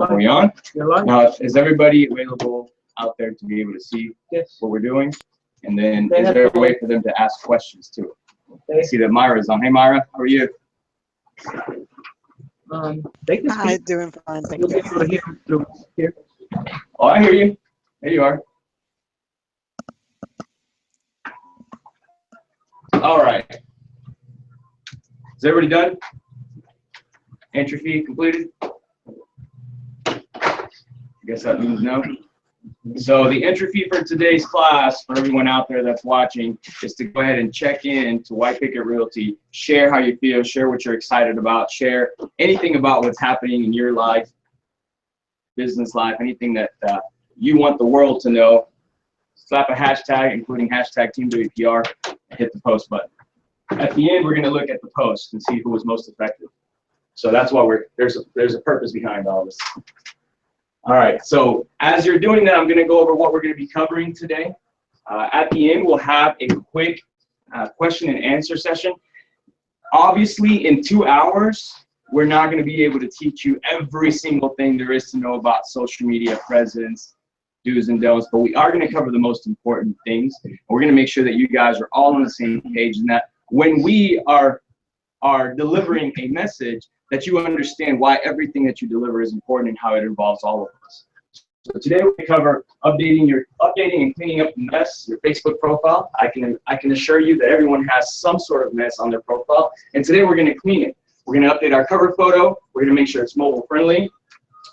Are we on? You're Now, is everybody available out there to be able to see Yes. what we're doing? And then They is have there a to- way for them to ask questions too? Okay. I see that Myra's on. Hey, Myra, how are you? They can Hi, speak. doing fine, thank You'll be you. able to hear them through here. Oh, I hear you. There you are. All right. Is everybody done? Entry fee completed? I guess that means no. So the entry fee for today's class, for everyone out there that's watching, is to go ahead and check in to White Picket Realty, share how you feel, share what you're excited about, share anything about what's happening in your life, business life, anything that you want the world to know. Slap a hashtag, including hashtag TeamWPR, and hit the post button. At the end, we're going to look at the post and see who was most effective. So that's why there's a purpose behind all this. All right, so as you're doing that, I'm going to go over what we're going to be covering today. At the end, we'll have a quick question and answer session. Obviously, in 2 hours, we're not going to be able to teach you every single thing there is to know about social media presence, do's and don'ts, but we are going to cover the most important things. We're going to make sure that you guys are all on the same page and that when we are delivering a message, that you understand why everything that you deliver is important and how it involves all of us. So today we cover updating and cleaning up the mess, your Facebook profile. I can assure you that everyone has some sort of mess on their profile, and today we're going to clean it. We're going to update our cover photo. We're going to make sure it's mobile friendly.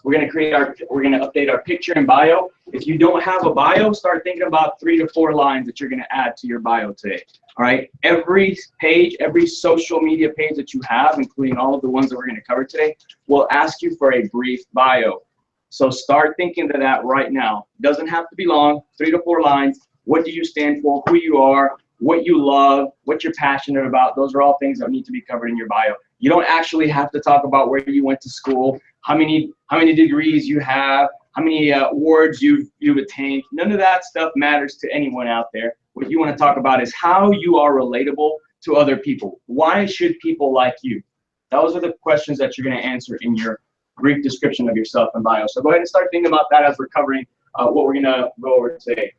We're going to update our picture and bio. If you don't have a bio, start thinking about 3 to 4 lines that you're going to add to your bio today. All right. Every page, every social media page that you have, including all of the ones that we're going to cover today, will ask you for a brief bio. So start thinking of that right now. It doesn't have to be long, 3 to 4 lines. What do you stand for? Who you are? What you love? What you're passionate about? Those are all things that need to be covered in your bio. You don't actually have to talk about where you went to school, how many degrees you have, how many awards you've attained. None of that stuff matters to anyone out there. What you want to talk about is how you are relatable to other people. Why should people like you? Those are the questions that you're going to answer in your brief description of yourself and bio. So go ahead and start thinking about that as we're covering what we're going to go over today.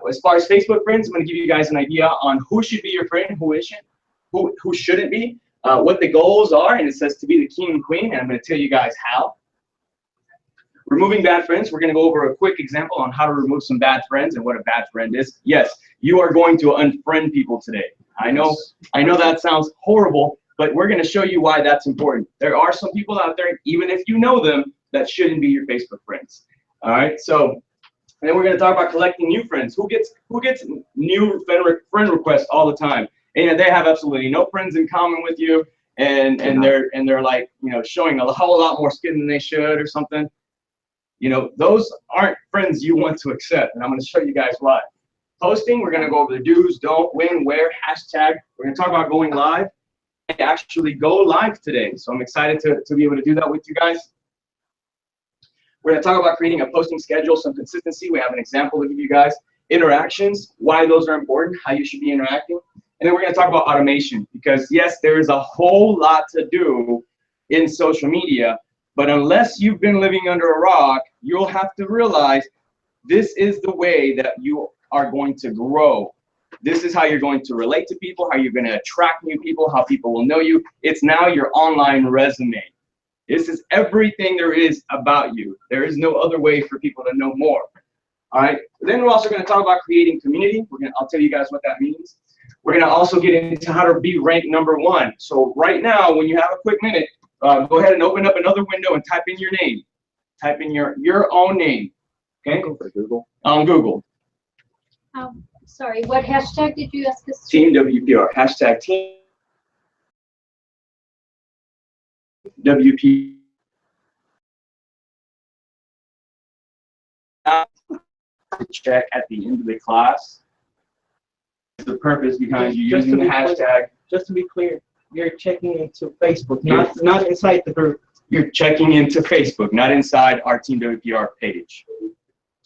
As far as Facebook friends, I'm going to give you guys an idea on who should be your friend, who isn't, who shouldn't be, what the goals are, and it says to be the king and queen, and I'm going to tell you guys how. Removing bad friends, we're going to go over a quick example on how to remove some bad friends and what a bad friend is. Yes, you are going to unfriend people today. I know that sounds horrible, but we're going to show you why that's important. There are some people out there, even if you know them, that shouldn't be your Facebook friends. All right, so and then we're going to talk about collecting new friends. Who gets new friend requests all the time? And they have absolutely no friends in common with you, and they're like, you know, showing a whole lot more skin than they should or something. You know, those aren't friends you want to accept, and I'm going to show you guys why. Posting, we're going to go over the do's, don't, when, where, hashtag. We're going to talk about going live and actually go live today. So I'm excited to be able to do that with you guys. We're going to talk about creating a posting schedule, some consistency. We have an example to give you guys. Interactions, why those are important, how you should be interacting. And then we're going to talk about automation because, yes, there is a whole lot to do in social media, but unless you've been living under a rock, you'll have to realize this is the way that you are going to grow. This is how you're going to relate to people, how you're going to attract new people, how people will know you. It's now your online resume. This is everything there is about you. There is no other way for people to know more. All right. Then we're also going to talk about creating community. I'll tell you guys what that means. We're going to also get into how to be ranked #1. So right now, when you have a quick minute, go ahead and open up another window and type in your name. Type in your own name. Okay. Google. On Google. Sorry, what hashtag did you ask us? Team WPR. Hashtag Team WP. Check at the end of the class. The purpose behind you using the hashtag. Just to be clear, you're checking into Facebook, not inside the group. You're checking into Facebook, not inside our Team WPR page.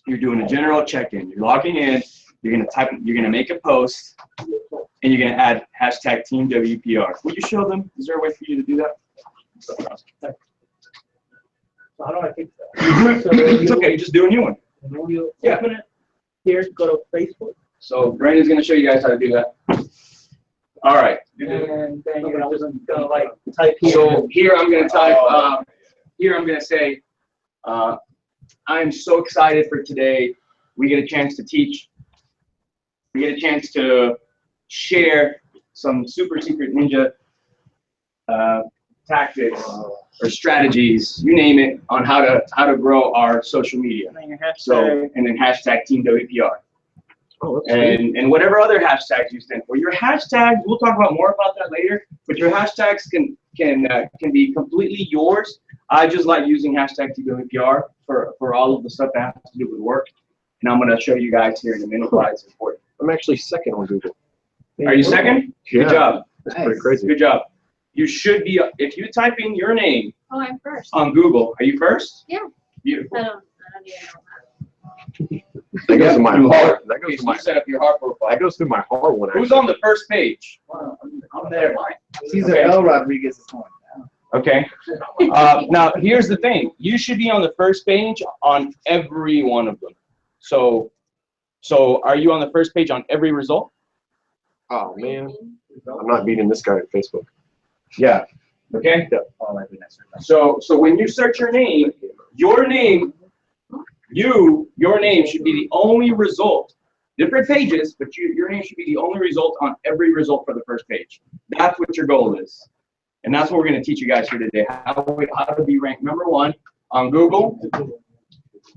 You're doing a general check-in. You're logging in. You're gonna make a post, and you're gonna add hashtag Team WPR. Will you show them? Is there a way for you to do that? How do I fix that? So It's okay, just do a new one. when you Yeah. open it, here, go to Facebook, So Brandon's gonna show you guys how to do that. All right. and then you're just gonna like type here. So here I'm gonna type, here I'm gonna say, I'm so excited for today. We get a chance to teach. We get a chance to share some super secret ninja tactics or strategies, you name it, on how to grow our social media. And then your hashtag. So, and then hashtag Team WPR. Oh, that's sweet. And whatever other hashtags you stand for. Your hashtags, we'll talk about more about that later, but your hashtags can be completely yours. I just like using hashtag TWPR for all of the stuff that has to do with work. And I'm going to show you guys here in a minute why it's important. I'm actually second on Google. Are you second? Yeah. Good job. That's pretty crazy. Good job. You should be, if you type in your name Oh, I'm first. on Google, are you first? Yeah. Beautiful. I don't even know That goes to my heart. That goes Okay, to so my. you set up your heart profile. That goes through my heart one. Who's on the first page? I'm there. Caesar Okay. L. Rodriguez is one. Okay. Now, here's the thing. You should be on the first page on every one of them. So are you on the first page on every result? Oh man, I'm not beating this guy on Facebook. Yeah. Okay. Oh my goodness. So when you search your name your name should be the only result. Different pages, but your name should be the only result on every result for the first page. That's what your goal is. And that's what we're going to teach you guys here today. How to be ranked #1 on Google.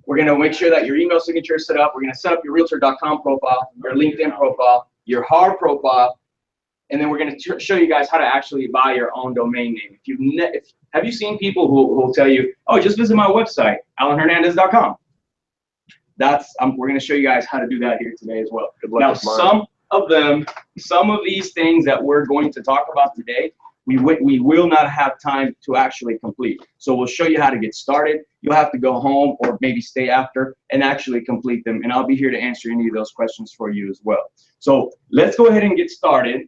We're going to make sure that your email signature is set up. We're going to set up your Realtor.com profile, your LinkedIn profile, your HAR profile, and then we're going to show you guys how to actually buy your own domain name. Have you seen people who will tell you, oh, just visit my website, alanhernandez.com. We're going to show you guys how to do that here today as well. Good luck Now, with mine. some of these things that we're going to talk about today, we will not have time to actually complete. So we'll show you how to get started. You'll have to go home or maybe stay after and actually complete them. And I'll be here to answer any of those questions for you as well. So let's go ahead and get started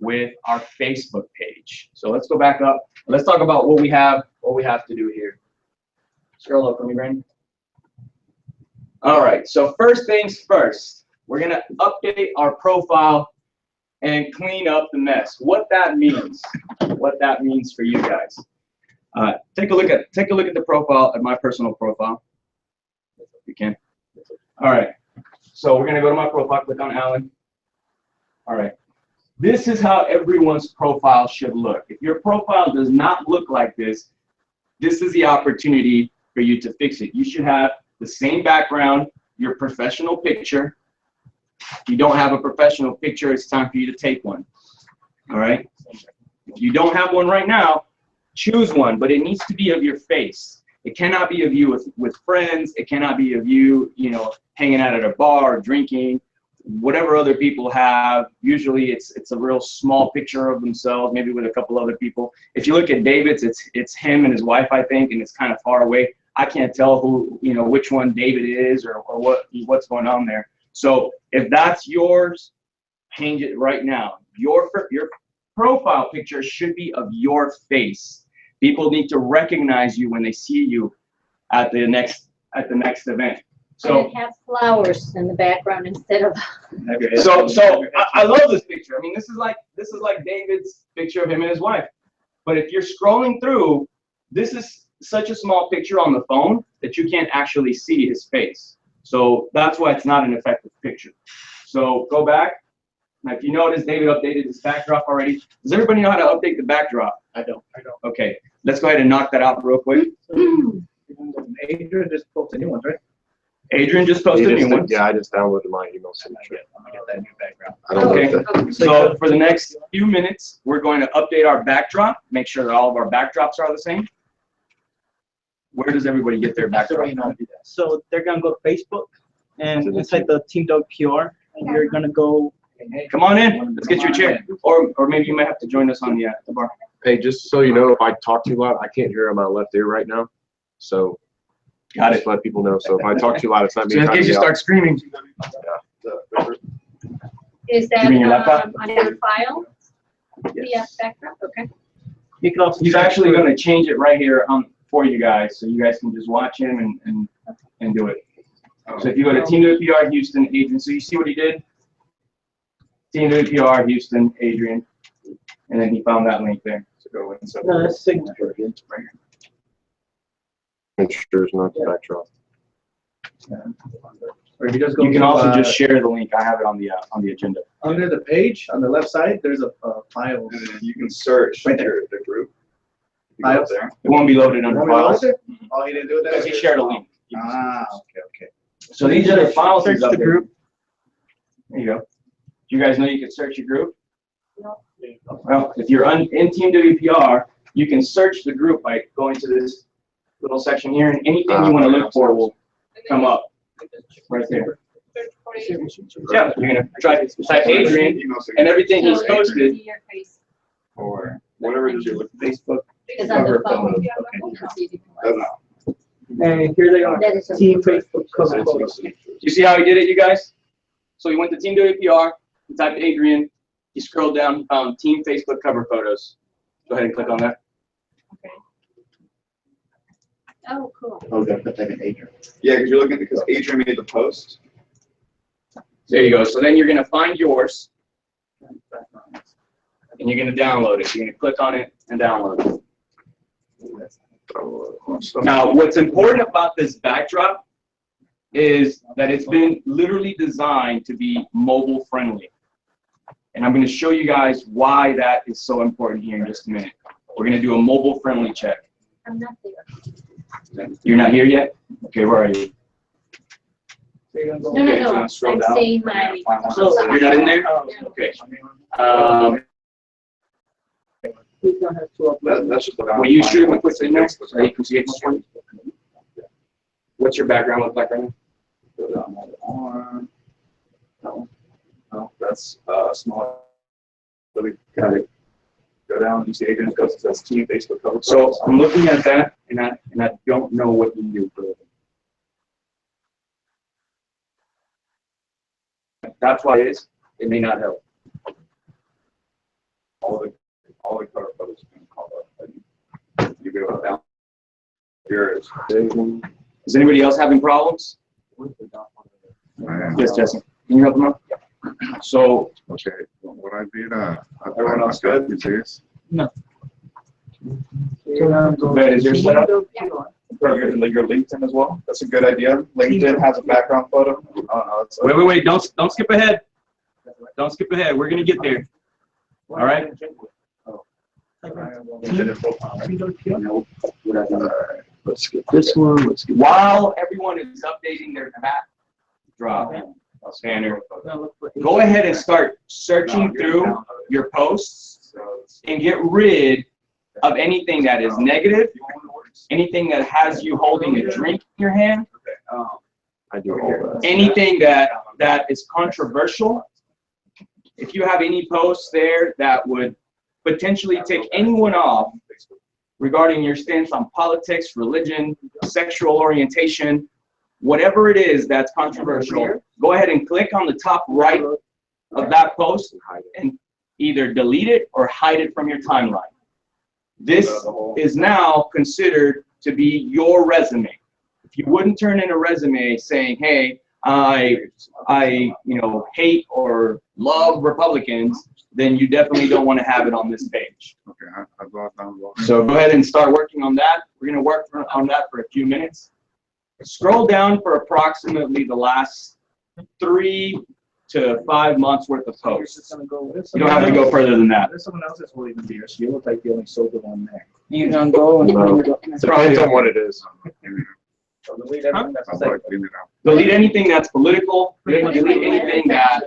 with our Facebook page. So let's go back up. Let's talk about what we have to do here. Scroll up for me, Brandon. All right, so first things first, we're gonna update our profile and clean up the mess. What that means for you guys. Take a look at the profile, at my personal profile, if you can. All right, so we're gonna go to my profile, click on Alan. All right, this is how everyone's profile should look. If your profile does not look like this is the opportunity for you to fix it. You should have the same background, your professional picture. If you don't have a professional picture, it's time for you to take one. All right? If you don't have one right now, choose one, but it needs to be of your face. It cannot be of you with friends. It cannot be of you, hanging out at a bar, drinking, whatever other people have. Usually it's a real small picture of themselves, maybe with a couple other people. If you look at David's, it's him and his wife, I think, and it's kind of far away. I can't tell which one David is or what's going on there. So if that's yours, change it right now. Your profile picture should be of your face. People need to recognize you when they see you at the next event. So have flowers in the background instead of. I love this picture. I mean, this is like David's picture of him and his wife. But if you're scrolling through, this is such a small picture on the phone that you can't actually see his face. So that's why it's not an effective picture. So go back. Now, if you notice, David updated his backdrop already. Does everybody know how to update the backdrop? I don't. Okay, let's go ahead and knock that out real quick. Adrian just posted new ones, right? Adrian just posted a new one. Yeah, I just downloaded my email I'm signature. gonna get that new background. I don't know Okay. if that. So for the next few minutes, we're going to update our backdrop, make sure that all of our backdrops are the same. Where does everybody get their That's the way backdrop? you know how to do that. So they're gonna go to Facebook, and inside the Team Dog PR, and you're gonna go. Come on in, let's get you a chair. Or maybe you might have to join us on the bar. Hey, just so you know, if I talk too loud, I can't hear on my left ear right now. So Got it. just let people know. So if I talk too loud, it's not me So in trying case to you yell. start screaming. Is that You mean your laptop? on your file? The backdrop, okay. You can also. He's actually going to change it right here for you guys, so you guys can just watch him and do it. So if you go to Team WPR Houston, Adrian, so you see what he did? Team WPR Houston, Adrian, and then he found that link there. So go and so. No, that's signature. Right here. Ensures not to backtrack. Or if you just go You can to, also just share the link. I have it on the agenda. under the page, on the left side, there's a file. And then you can search Right there. the group. You go Files. there. It won't be loaded under Want me to files load it? Oh, he didn't do it that because way? he shared a link. Ah, okay. So these are the files Search he's up the there. group. There you go. Do you guys know you can search your group? Well, if you're in Team WPR, you can search the group by going to this little section here, and anything you want to look for will come up right there. Yeah, you're gonna try to type Adrian, and everything he's So posted. see your face. Or whatever it is you're looking Facebook. Because on the phone, Okay. you can see if you can doesn't like- matter. And here they are. That is a- Team Facebook cover photo. You see how he did it, you guys? So he went to Team WPR, he typed Adrian, he scrolled down, he found Team Facebook cover photos. Go ahead and click on that. Oh, cool. Oh, they put that in Adrian. Yeah, because you're looking, because Adrian made the post. There you go. So then you're gonna find yours, and you're gonna download it. You're gonna click on it and download it. Now, what's important about this backdrop is that it's been literally designed to be mobile friendly. And I'm gonna show you guys why that is so important here in just a minute. We're gonna do a mobile friendly check. I'm not there. You're not here yet? Okay, where are you? No, Okay, no, so no. now scroll I'm down. saying my. You're not in there? Okay. He's gonna have to upload. That's just what I'm. Will you shoot him a quick signal so you can see it more? What's your background look like right now? No, that's small. So we kind of go down, you see Adrian's post, it says Team Facebook cover. So I'm looking at that, and I don't know what you do for a living. That's why it may not help. all the cover photos can call up. And you go down. Here is. Is anybody else having problems? Yes, Jesse. Can you help them out? So, Okay, what I did, Everyone else good? Is this? That is your setup? Your LinkedIn as well. That's a good idea. LinkedIn has a background photo. Oh, no, it's wait. Don't skip ahead. Don't skip ahead. We're gonna get there. All right? Let's get this one. Let's get. While everyone is updating their backdrop scanner, go ahead and start searching through your posts and get rid of anything that is negative, anything that has you holding a drink in your hand, I do all that. anything that is controversial. If you have any posts there that would potentially take anyone off regarding your stance on politics, religion, sexual orientation, whatever it is that's controversial, go ahead and click on the top right of that post and either delete it or hide it from your timeline. This is now considered to be your resume. If you wouldn't turn in a resume saying, hey, I hate or love Republicans, then you definitely don't want to have it on this page. Okay, I got down. So go ahead and start working on that. We're going to work on that for a few minutes. Scroll down for approximately the last 3 to 5 months worth of posts. You don't have to go further than that. There's someone else that's will even be here, so you look like the only sober one there. You're gonna go and. Depends on what it is. So delete everything that's I'm like, like, clean it out. Delete anything that's political. Delete anything that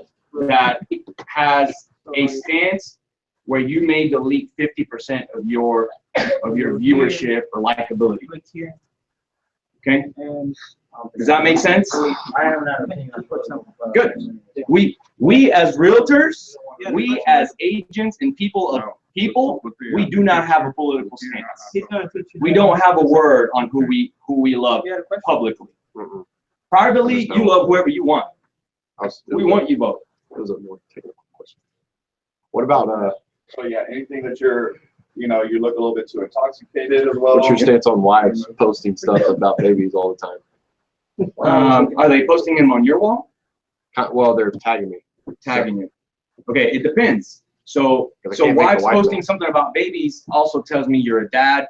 has a stance where you may delete 50% of your viewership or likability. Click here. Okay? And Does that make sense? I have not opinion on Good. We as realtors, we as agents and people of people, we do not have a political stance. he's gonna teach you. We don't have a word on who we love You had a question? publicly. Mm-mm. Privately, you love whoever you want. We want you both. It was a more technical question. What about So yeah, anything that you're you know, you look a little bit too intoxicated as well. What's your stance on wives posting stuff about babies all the time? Are they posting them on your wall? Well, they're tagging me. Tagging you? Okay, it depends. So, Because I can't make wives the wife posting know. something about babies also tells me you're a dad,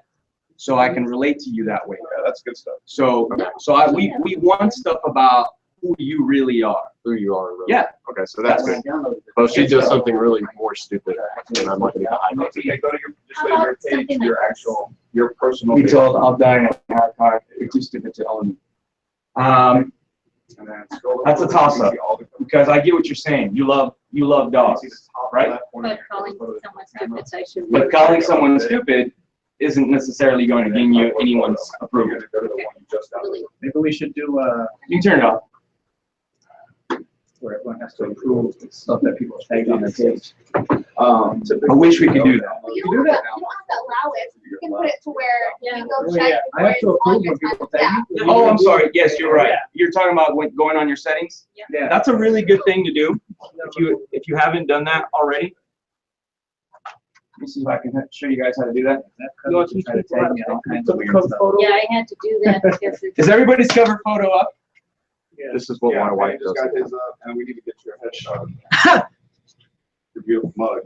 so I can relate to you that way. Yeah, that's good stuff. So, we want stuff about who you really are. Who you are. Really. Yeah. Okay, so that's good. But if she does something really more stupid, then I'm not gonna hide That's it. okay. Go to your, just How go to your about page, something your like actual, your personal. Be page. told I'll die in a hard car. You're too stupid to own me. And then scroll That's a over, toss-up. you see all the- Because I get what you're saying. You love you see the dogs, top right? left corner, But calling go to the someone camera. stupid, so I should. But calling someone stupid isn't necessarily going to gain you anyone's You're approval. gonna go to the one you just downloaded. Maybe we should do, You can turn it off. where everyone has to approve stuff that people tag on their page. I wish we could do that. You don't have to allow it. You can put it to where you go Oh, check. yeah. I have to all approve your when people time. tag Yeah. me. Oh, I'm sorry. Yes, you're right. You're talking about going on your settings? Yeah. That's a really good thing to do. If you haven't done that already. Let me see if I can show you guys how to do that. You want to try to tag me on all kinds of weird stuff. Yeah, I had to do that because it's. Is everybody's cover photo up? This is what Yeah, my man, wife just does. got his up, and we need to get your headshot. Your beautiful mug.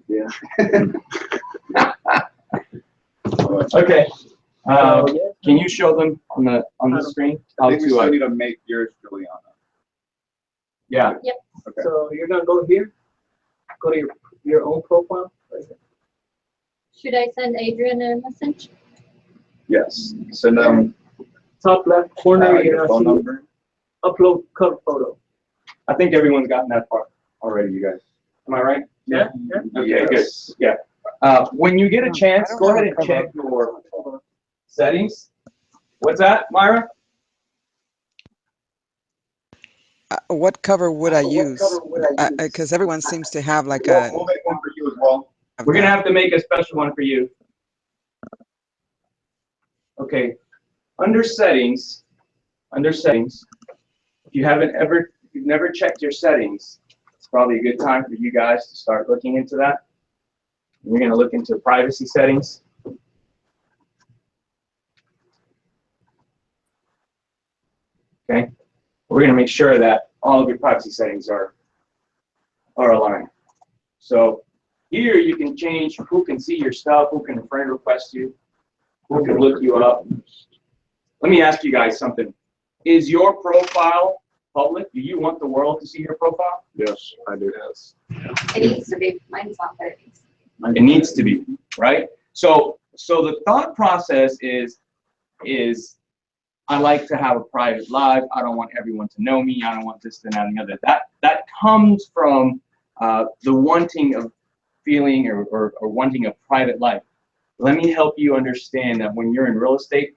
Yeah. Okay. Can you show them on the screen I how think we to? still need to make yours, Juliana. Yeah. Okay. So you're gonna go here, go to your own profile. Should I send Adrian a message? Yes. Send them Top left corner, you're your gonna phone see number. upload cover photo. I think everyone's gotten that part already, you guys. Am I right? Yeah. Okay, good. Yeah. When you get a chance, go ahead and check your settings. What's that, Myra? What cover would I use? Because everyone seems to have like a. We'll make one for you as well. We're gonna have to make a special one for you. Okay, under settings, if you've never checked your settings, it's probably a good time for you guys to start looking into that. We're gonna look into privacy settings. Okay, we're gonna make sure that all of your privacy settings are aligned. So here you can change who can see your stuff, who can friend request you, who can look you up. Let me ask you guys something. Is your profile public? Do you want the world to see your profile? Yes, I do. Yes. It needs to be, mine's not, but it needs. It needs to be, right? So the thought process is I like to have a private life. I don't want everyone to know me. I don't want this, that, and the other. That comes from the wanting of feeling or wanting a private life. Let me help you understand that when you're in real estate,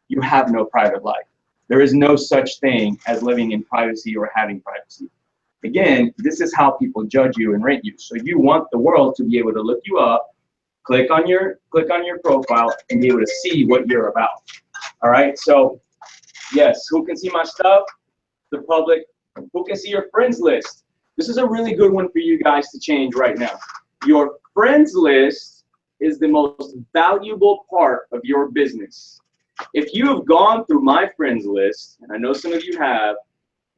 you have no private life. There is no such thing as living in privacy or having privacy. Again, this is how people judge you and rate you. So you want the world to be able to look you up, click on your profile, and be able to see what you're about. All right. So yes, who can see my stuff? The public. Who can see your friends list? This is a really good one for you guys to change right now. Your friends list is the most valuable part of your business. If you have gone through my friends list, and I know some of you have,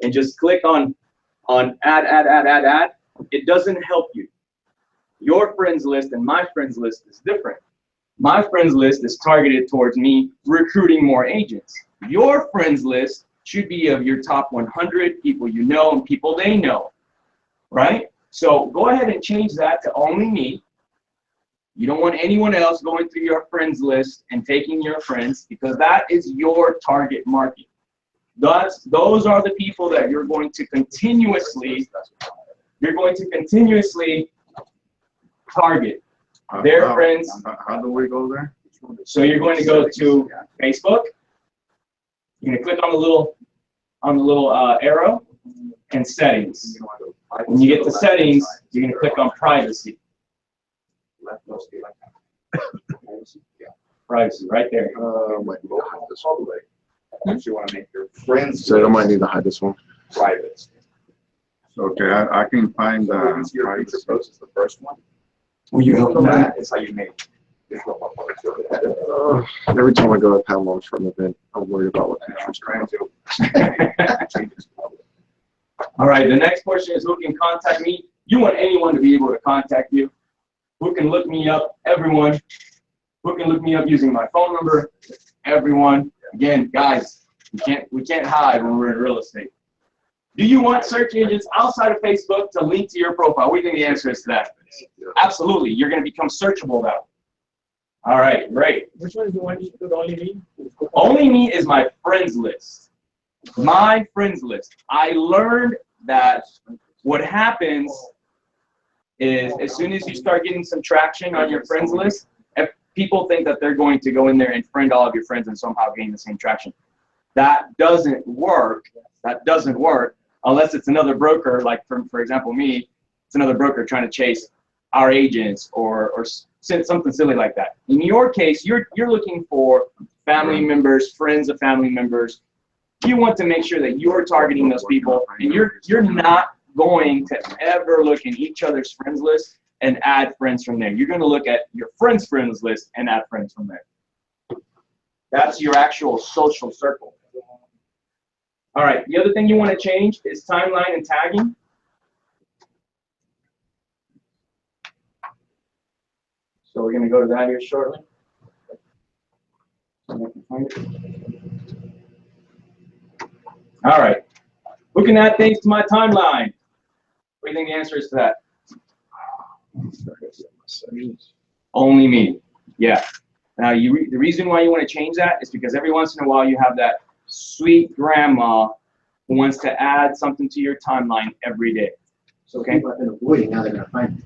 and just click on add, it doesn't help you. Your friends list and my friends list is different. My friends list is targeted towards me recruiting more agents. Your friends list should be of your top 100 people you know and people they know, right? So go ahead and change that to only me. You don't want anyone else going through your friends list and taking your friends, because that is your target market. Those are the people that you're going to continuously target. Their friends. How do we go there? So you're going to go to Facebook. You're going to click on the little arrow and settings. When you get to settings, you're going to click on privacy. Privacy, right there. Might need to hide this public. You want to make your friends. So I might need to hide this one. Private. Okay, I can find So you can see your future post is the first one. Will you help So me? that is how you make Every time I go to Town Launch for an event, I'm worried about what pictures Trying to. All right, the next question is who can contact me? You want anyone to be able to contact you. Who can look me up? Everyone. Who can look me up using my phone number? Everyone. Again, guys, we can't hide when we're in real estate. Do you want search engines outside of Facebook to link to your profile? What do you think the answer is to that? Absolutely. You're going to become searchable now. All right, great. Which one is the one you could only read? Only me is my friends list. My friends list. I learned that what happens is as soon as you start getting some traction on your friends list, people think that they're going to go in there and friend all of your friends and somehow gain the same traction. That doesn't work. That doesn't work unless it's another broker, like for example me, it's another broker trying to chase our agents or something silly like that. In your case, you're looking for family members, friends of family members. You want to make sure that you're targeting those people, and you're not going to ever look in each other's friends list and add friends from there. You're going to look at your friends' friends list and add friends from there. That's your actual social circle. All right, the other thing you want to change is timeline and tagging. So we're going to go to that here shortly. All right, who can add things to my timeline? What do you think the answer is to that? Only me. Yeah. Now, the reason why you want to change that is because every once in a while you have that sweet grandma who wants to add something to your timeline every day. So Okay. people have been avoiding, now they're gonna find it.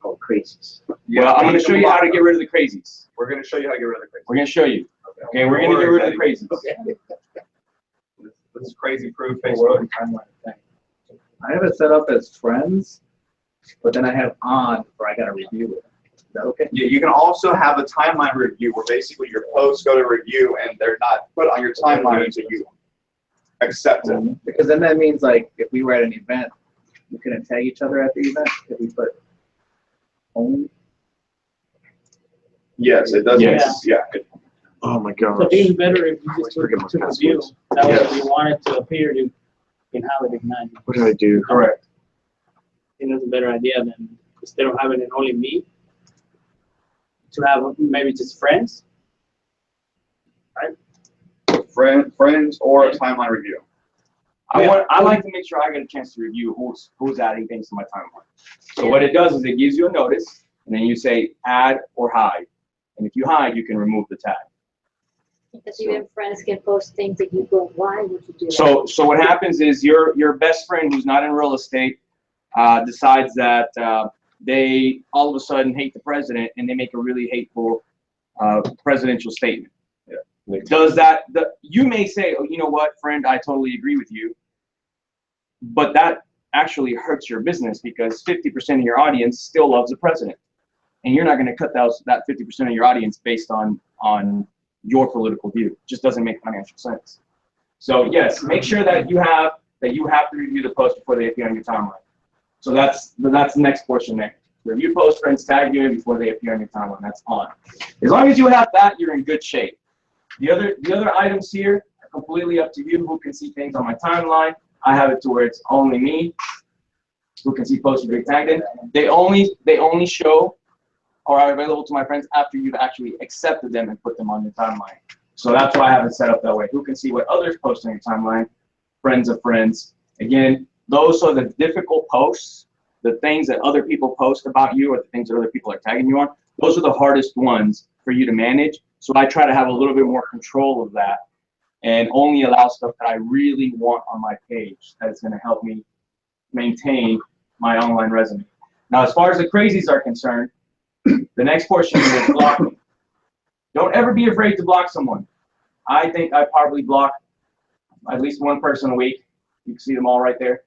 Oh, crazies. Well, I'm going to show you how to get rid of the crazies. We're going to show you how to get rid of the crazy. We're going to show you. Okay, we're going to get rid of the crazies. This is crazy proof Facebook. I have it set up as friends, but then I have on where I gotta review it. Is that okay? You can also have a timeline review where basically your posts go to review and they're not put on your timeline until you accept it. Because then that means like if we were at an event, we couldn't tag each other at the event if we put only. Yes, it does. Yes. Yeah. Oh my gosh. So it'd be better if you just Forget put my to review. passwords. That way Yes. if you want it to appear, you can have it ignited. What did I do? Correct. I think that's a better idea than instead of having it only me, to have maybe just friends. Friends or a timeline review. I like to make sure I get a chance to review who's adding things to my timeline. So what it does is it gives you a notice, and then you say add or hide. And if you hide, you can remove the tag. Because even friends can post things that you go, why would you do that? So what happens is your best friend who's not in real estate decides that they all of a sudden hate the president and they make a really hateful presidential statement. Yeah. Does that, you may say, oh, you know what, friend, I totally agree with you. But that actually hurts your business because 50% of your audience still loves the president. And you're not going to cut that 50% of your audience based on your political view. It just doesn't make financial sense. So yes, make sure that you have to review the post before they appear on your timeline. So that's the next portion there. Review post, friends tag you before they appear on your timeline. That's on. As long as you have that, you're in good shape. The other items here are completely up to you. Who can see things on my timeline? I have it to where it's only me who can see posts being tagged in. They only show or are available to my friends after you've actually accepted them and put them on your timeline. So that's why I have it set up that way. Who can see what others post on your timeline? Friends of friends. Again, those are the difficult posts, the things that other people post about you or the things that other people are tagging you on. Those are the hardest ones for you to manage. So I try to have a little bit more control of that and only allow stuff that I really want on my page that's going to help me maintain my online resume. Now, as far as the crazies are concerned, the next portion is blocking. Don't ever be afraid to block someone. I think I probably block at least one person a week. You can see them all right there.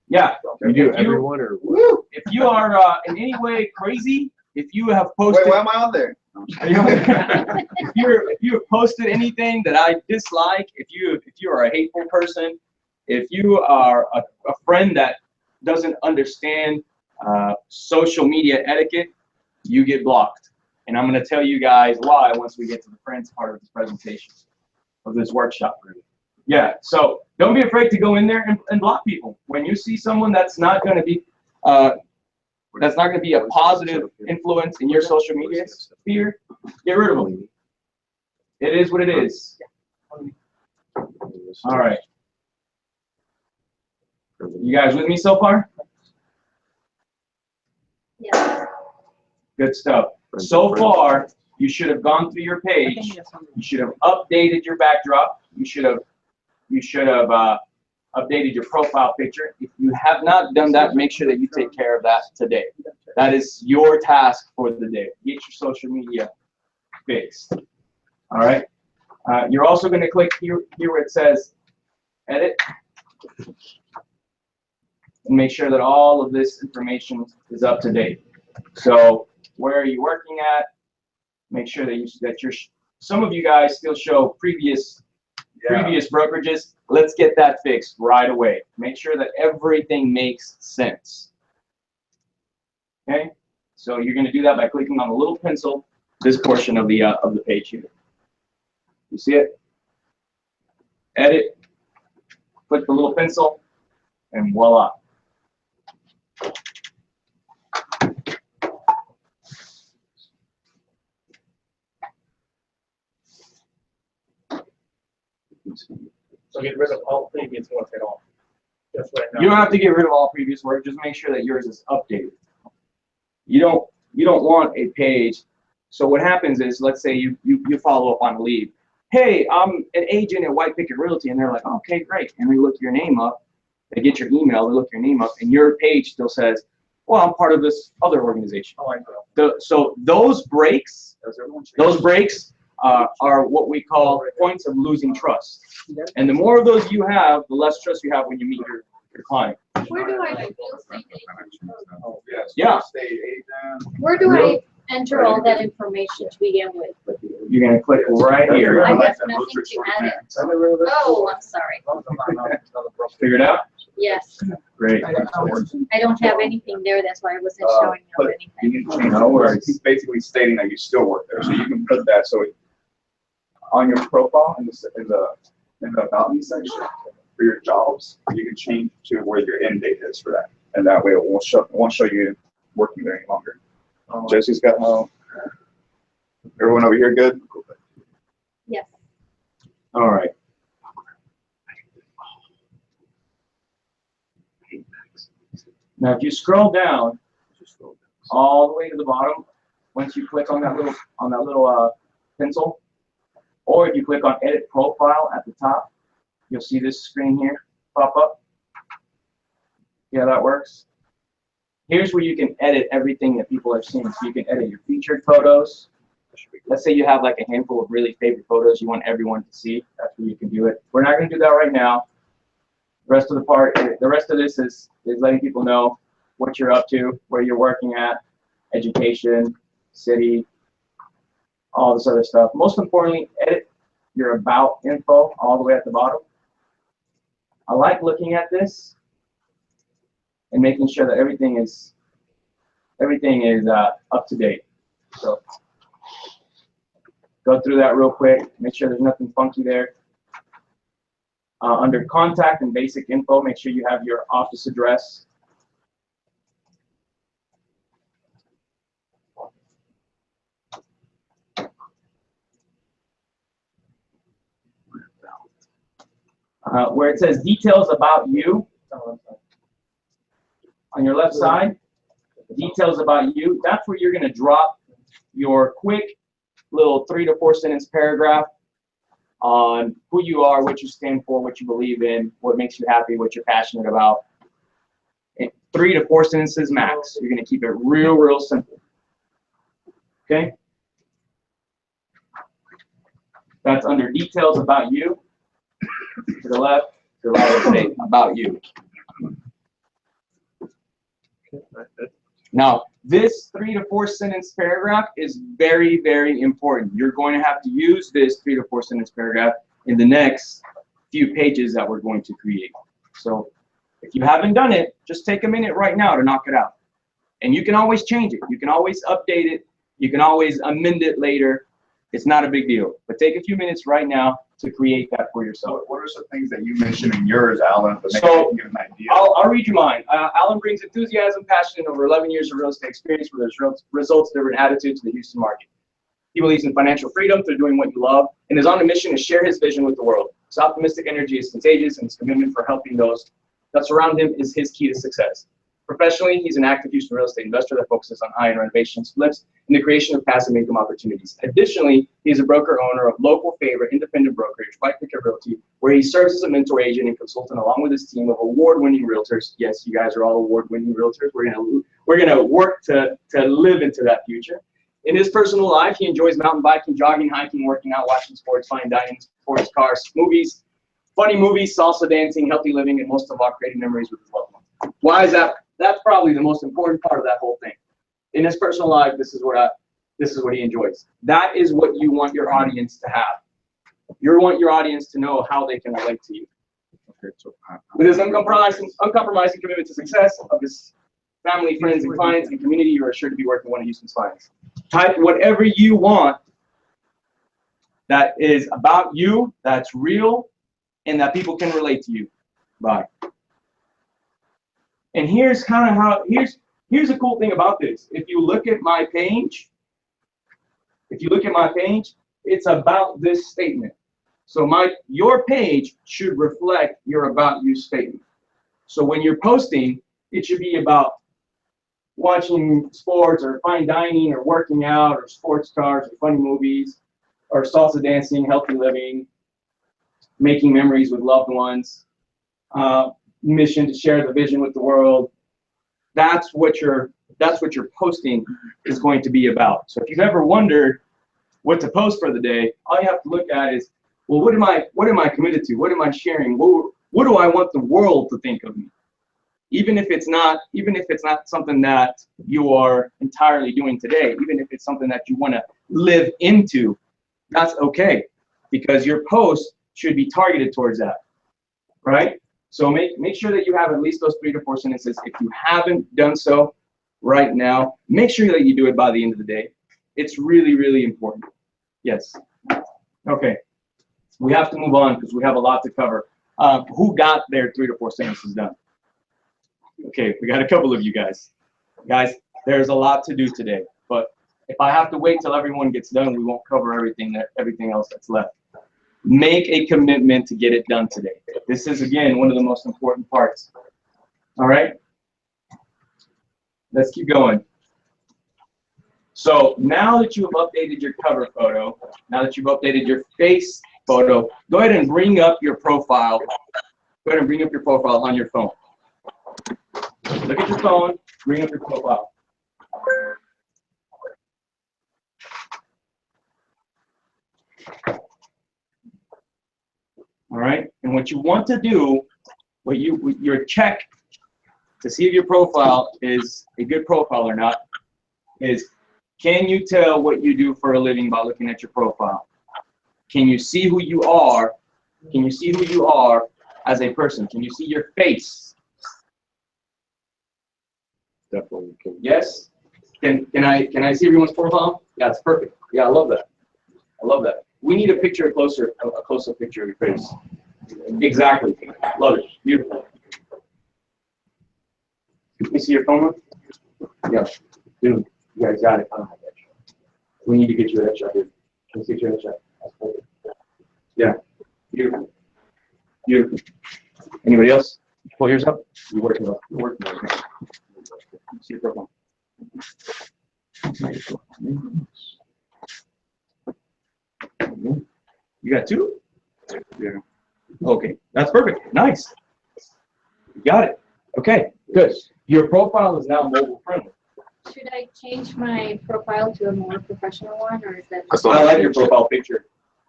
Yeah, You do everyone or woo, if you are in any way crazy, if you have posted, Wait, why am I on there? if you have posted anything that I dislike, if you are a hateful person, if you are a friend that doesn't understand social media etiquette, you get blocked. And I'm going to tell you guys why once we get to the friends part of this presentation, of this workshop. Yeah, so don't be afraid to go in there and block people. When you see someone that's not going to be a positive influence in your social media sphere, get rid of them. It is what it is. All right. You guys with me so far? Yes. Good stuff. So far, you should have gone through your page. You should have updated your backdrop. You should have updated your profile picture. If you have not done that, make sure that you take care of that today. That is your task for the day. Get your social media fixed. All right. You're also going to click here where it says edit, and make sure that all of this information is up to date. So where are you working at? Make sure that some of you guys still show previous brokerages. Let's get that fixed right away. Make sure that everything makes sense. Okay? So you're going to do that by clicking on the little pencil, this portion of the page here. You see it? Edit, click the little pencil, and voila. So get rid of all previous ones at all. Just right now. You don't have to get rid of all previous work. Just make sure that yours is updated. You don't want a page. So what happens is, let's say you follow up on a lead. Hey, I'm an agent at White Picket Realty, and they're like, oh, okay, great. And they look your name up. They get your email. They look your name up, and your page still says, well, I'm part of this other organization. Oh, I know. So those breaks are what we call points of losing trust. And the more of those you have, the less trust you have when you meet your client. Where do I do Yeah. Where do I enter all that information to begin with? You're going to click right here. I have nothing to edit. Oh, I'm sorry. Figure it out? Yes. Great. I don't have anything there. That's why I wasn't showing up But anything. you need to change the words. He's basically stating that you still work there, so you can put that so on your profile in the about me section for your jobs, you can change to where your end date is for that, and that way it won't show you working there any longer. Jesse's got everyone over here good? Yes. All right. Now, if you scroll down all the way to the bottom, once you click on that little pencil, or if you click on Edit Profile at the top, you'll see this screen here pop up. See how that works? Here's where you can edit everything that people are seeing. So you can edit your featured photos. Let's say you have like a handful of really favorite photos you want everyone to see. That's where you can do it. We're not going to do that right now. The rest of this is letting people know what you're up to, where you're working at, education, city, all this other stuff. Most importantly, edit your about info all the way at the bottom. I like looking at this and making sure that everything is up to date. So go through that real quick. Make sure there's nothing funky there. Under contact and basic info, make sure you have your office address. Where it says details about you, on your left side, details about you, that's where you're going to drop your quick little 3 to 4 sentence paragraph on who you are, what you stand for, what you believe in, what makes you happy, what you're passionate about. And 3 to 4 sentences max. You're going to keep it real simple. Okay? That's under details about you. To the left, say about you. Now, this 3 to 4 sentence paragraph is very important. You're going to have to use this 3 to 4 sentence paragraph in the next few pages that we're going to create. So if you haven't done it, just take a minute right now to knock it out. And you can always change it. You can always update it. You can always amend it later. It's not a big deal. But take a few minutes right now to create that for yourself. So what are some things that you mentioned in yours, Alan, to make So, you get an idea? I'll read you mine. Alan brings enthusiasm, passion, and over 11 years of real estate experience with his results-driven attitude to the Houston market. He believes in financial freedom through doing what you love and is on a mission to share his vision with the world. His optimistic energy is contagious, and his commitment for helping those that surround him is his key to success. Professionally, he's an active Houston real estate investor that focuses on high-end renovations, flips, and the creation of passive income opportunities. Additionally, he's a broker-owner of local favorite independent brokerage, White Picket Realty, where he serves as a mentor agent and consultant along with his team of award-winning realtors. Yes, you guys are all award-winning realtors. We're gonna work to live into that future. In his personal life, he enjoys mountain biking, jogging, hiking, working out, watching sports, fine dining, sports cars, movies, funny movies, salsa dancing, healthy living, and most of all, creating memories with his loved ones. Why is that? That's probably the most important part of that whole thing. In his personal life, this is what he enjoys. That is what you want your audience to have. You want your audience to know how they can relate to you. Okay, so With his uncompromising commitment to success of his family, friends, and clients and community, you are sure to be working one of Houston's finest. Type whatever you want that is about you, that's real, and that people can relate to you. Bye. And here's kind of how, here's a cool thing about this. If you look at my page, it's about this statement. So your page should reflect your about you statement. So when you're posting, it should be about watching sports or fine dining or working out or sports cars or funny movies or salsa dancing, healthy living, making memories with loved ones, mission to share the vision with the world. That's what your posting is going to be about. So if you've ever wondered what to post for the day, all you have to look at is, well, what am I committed to? What am I sharing? What do I want the world to think of me? Even if it's not something that you are entirely doing today, even if it's something that you want to live into, that's okay, because your post should be targeted towards that, right? So make sure that you have at least those 3 to 4 sentences. If you haven't done so right now, make sure that you do it by the end of the day. It's really, really important. Yes. Okay. We have to move on because we have a lot to cover. Who got their 3 to 4 sentences done? Okay, we got a couple of you guys. Guys, there's a lot to do today, but if I have to wait till everyone gets done, we won't cover everything else that's left. Make a commitment to get it done today. This is, again, one of the most important parts. All right? Let's keep going. So now that you have updated your cover photo, now that you've updated your face photo, go ahead and bring up your profile. Go ahead and bring up your profile on your phone. Look at your phone, bring up your profile. All right, and what you want to do, your check to see if your profile is a good profile or not, is can you tell what you do for a living by looking at your profile? Can you see who you are? Can you see who you are as a person? Can you see your face? Definitely can. Yes? Can I see everyone's profile? Yeah, it's perfect. Yeah, I love that. I love that. We need a closer picture of your face. Exactly. Love it. Beautiful. Can you see your phone? Yeah. Dude, you guys got it. We need to get you a headshot, dude. Can you see your headshot? That's perfect. Yeah. Beautiful. Beautiful. Anybody else? Pull yours up. You're working on it. See your profile. You got 2? Yeah. Okay, that's perfect. Nice. You got it. Okay, good. Your profile is now mobile friendly. Should I change my profile to a more professional one, or is that? I like your profile picture.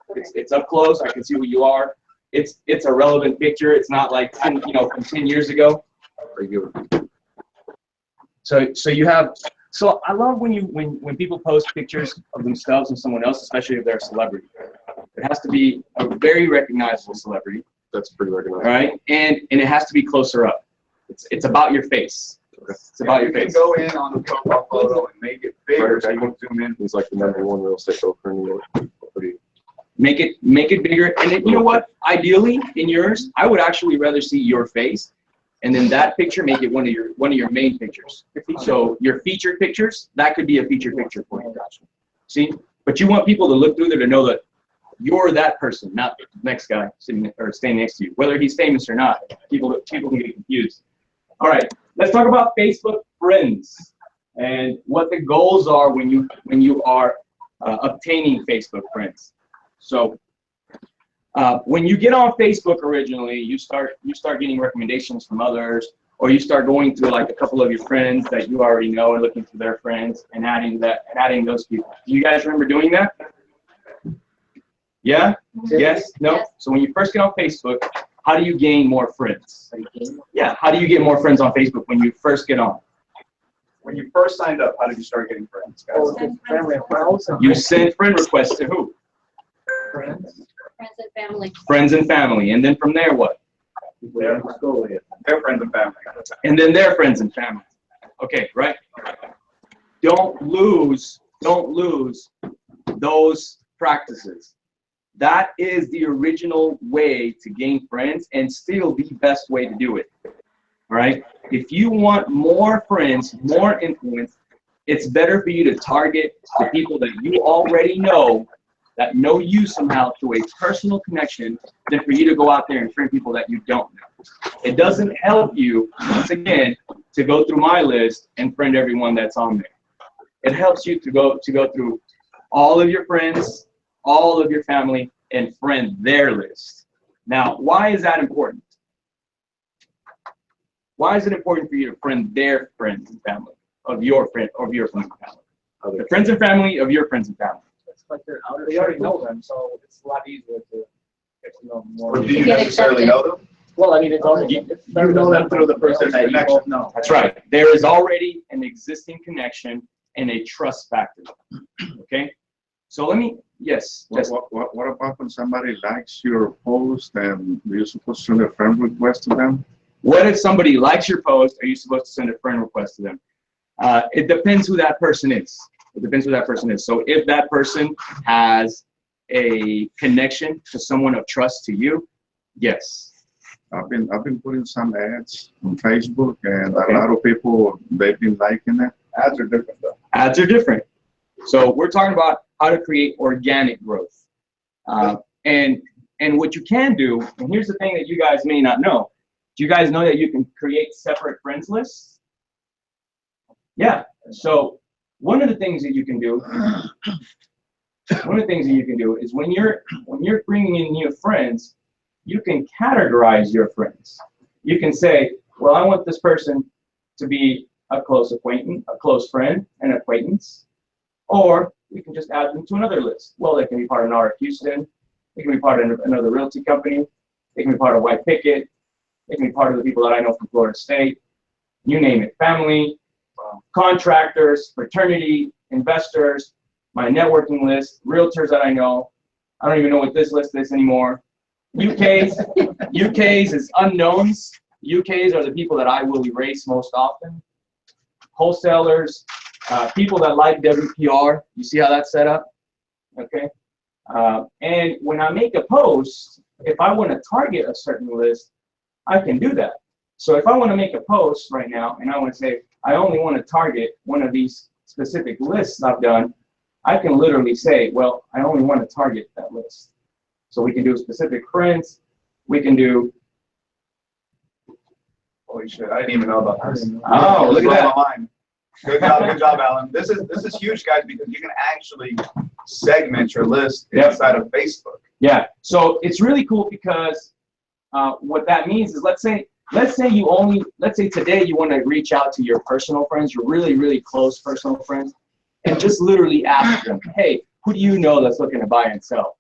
Okay. It's up close. I can see who you are. It's a relevant picture. It's not like from 10 years ago. So you have. So I love when people post pictures of themselves and someone else, especially if they're a celebrity. It has to be a very recognizable celebrity. That's pretty recognizable. All right, and it has to be closer up. It's about your face. It's about your You can face. go in on the profile photo and make it bigger so you can zoom in. He's like the #1 real estate broker in New York. Pretty- Make it bigger. And then, you know what? Ideally, in yours, I would actually rather see your face, and then that picture make it one of your main pictures. So your featured pictures, that could be a featured picture for you. See, but you want people to look through there to know that you're that person, not the next guy sitting or standing next to you, whether he's famous or not. People can get confused. All right, let's talk about Facebook friends and what the goals are when you are obtaining Facebook friends. So when you get on Facebook originally, you start getting recommendations from others, or you start going through like a couple of your friends that you already know and looking through their friends and adding those people. Do you guys remember doing that? Yeah? Yes? No? Yes. So when you first get on Facebook, how do you gain more friends? Yeah, how do you get more friends on Facebook when you first get on? When you first signed up, how did you start getting friends, guys? You send friend requests to who? Friends and family. Friends and family. And then from there, what? Their friends and family. And then their friends and family. Okay, right? Don't lose those practices. That is the original way to gain friends and still the best way to do it. All right? If you want more friends, more influence, it's better for you to target the people that you already know, that know you somehow through a personal connection, than for you to go out there and friend people that you don't know. It doesn't help you, once again, to go through my list and friend everyone that's on there. It helps you to go through all of your friends, all of your family, and friend their list. Now, why is that important? Why is it important for you to friend their friends and family of your friends and family? The friends and family of your friends and family. It's like they already know them, so it's a lot easier to get to know them more. Or do you Get necessarily accepted. know them? Well, I mean, it's already. You know them through the person that you both know. That's right. There is already an existing connection and a trust factor. Okay? So let me, yes. What about when somebody likes your post and you're supposed to send a friend request to them? What if somebody likes your post? Are you supposed to send a friend request to them? It depends who that person is. It depends who that person is. So if that person has a connection to someone of trust to you, yes. I've been putting some ads on Facebook, and a lot of people, they've been liking it. Ads are different though. Ads are different. So we're talking about how to create organic growth. And what you can do, and here's the thing that you guys may not know. Do you guys know that you can create separate friends lists? Yeah. So one of the things that you can do, is when you're bringing in new friends, you can categorize your friends. You can say, well, I want this person to be a close acquaintance, a close friend, an acquaintance, or we can just add them to another list. Well, they can be part of NARC Houston, they can be part of another realty company, they can be part of White Picket, they can be part of the people that I know from Florida State, you name it, family, contractors, fraternity, investors, my networking list, realtors that I know. I don't even know what this list is anymore. UKs is unknowns. UKs are the people that I will erase most often. Wholesalers, people that like WPR. You see how that's set up? Okay. And when I make a post, if I want to target a certain list, I can do that. So if I want to make a post right now and I want to say, I only want to target one of these specific lists I've done, I can literally say, well, I only want to target that list. So we can do specific friends. We can do. Holy shit, I didn't even know about this. Oh, look at that. Good job, Alan. This is huge, guys, because you can actually segment your list Yep. inside of Facebook. Yeah. So it's really cool because what that means is, let's say today you want to reach out to your personal friends, your really, really close personal friends, and just literally ask them, hey, who do you know that's looking to buy and sell?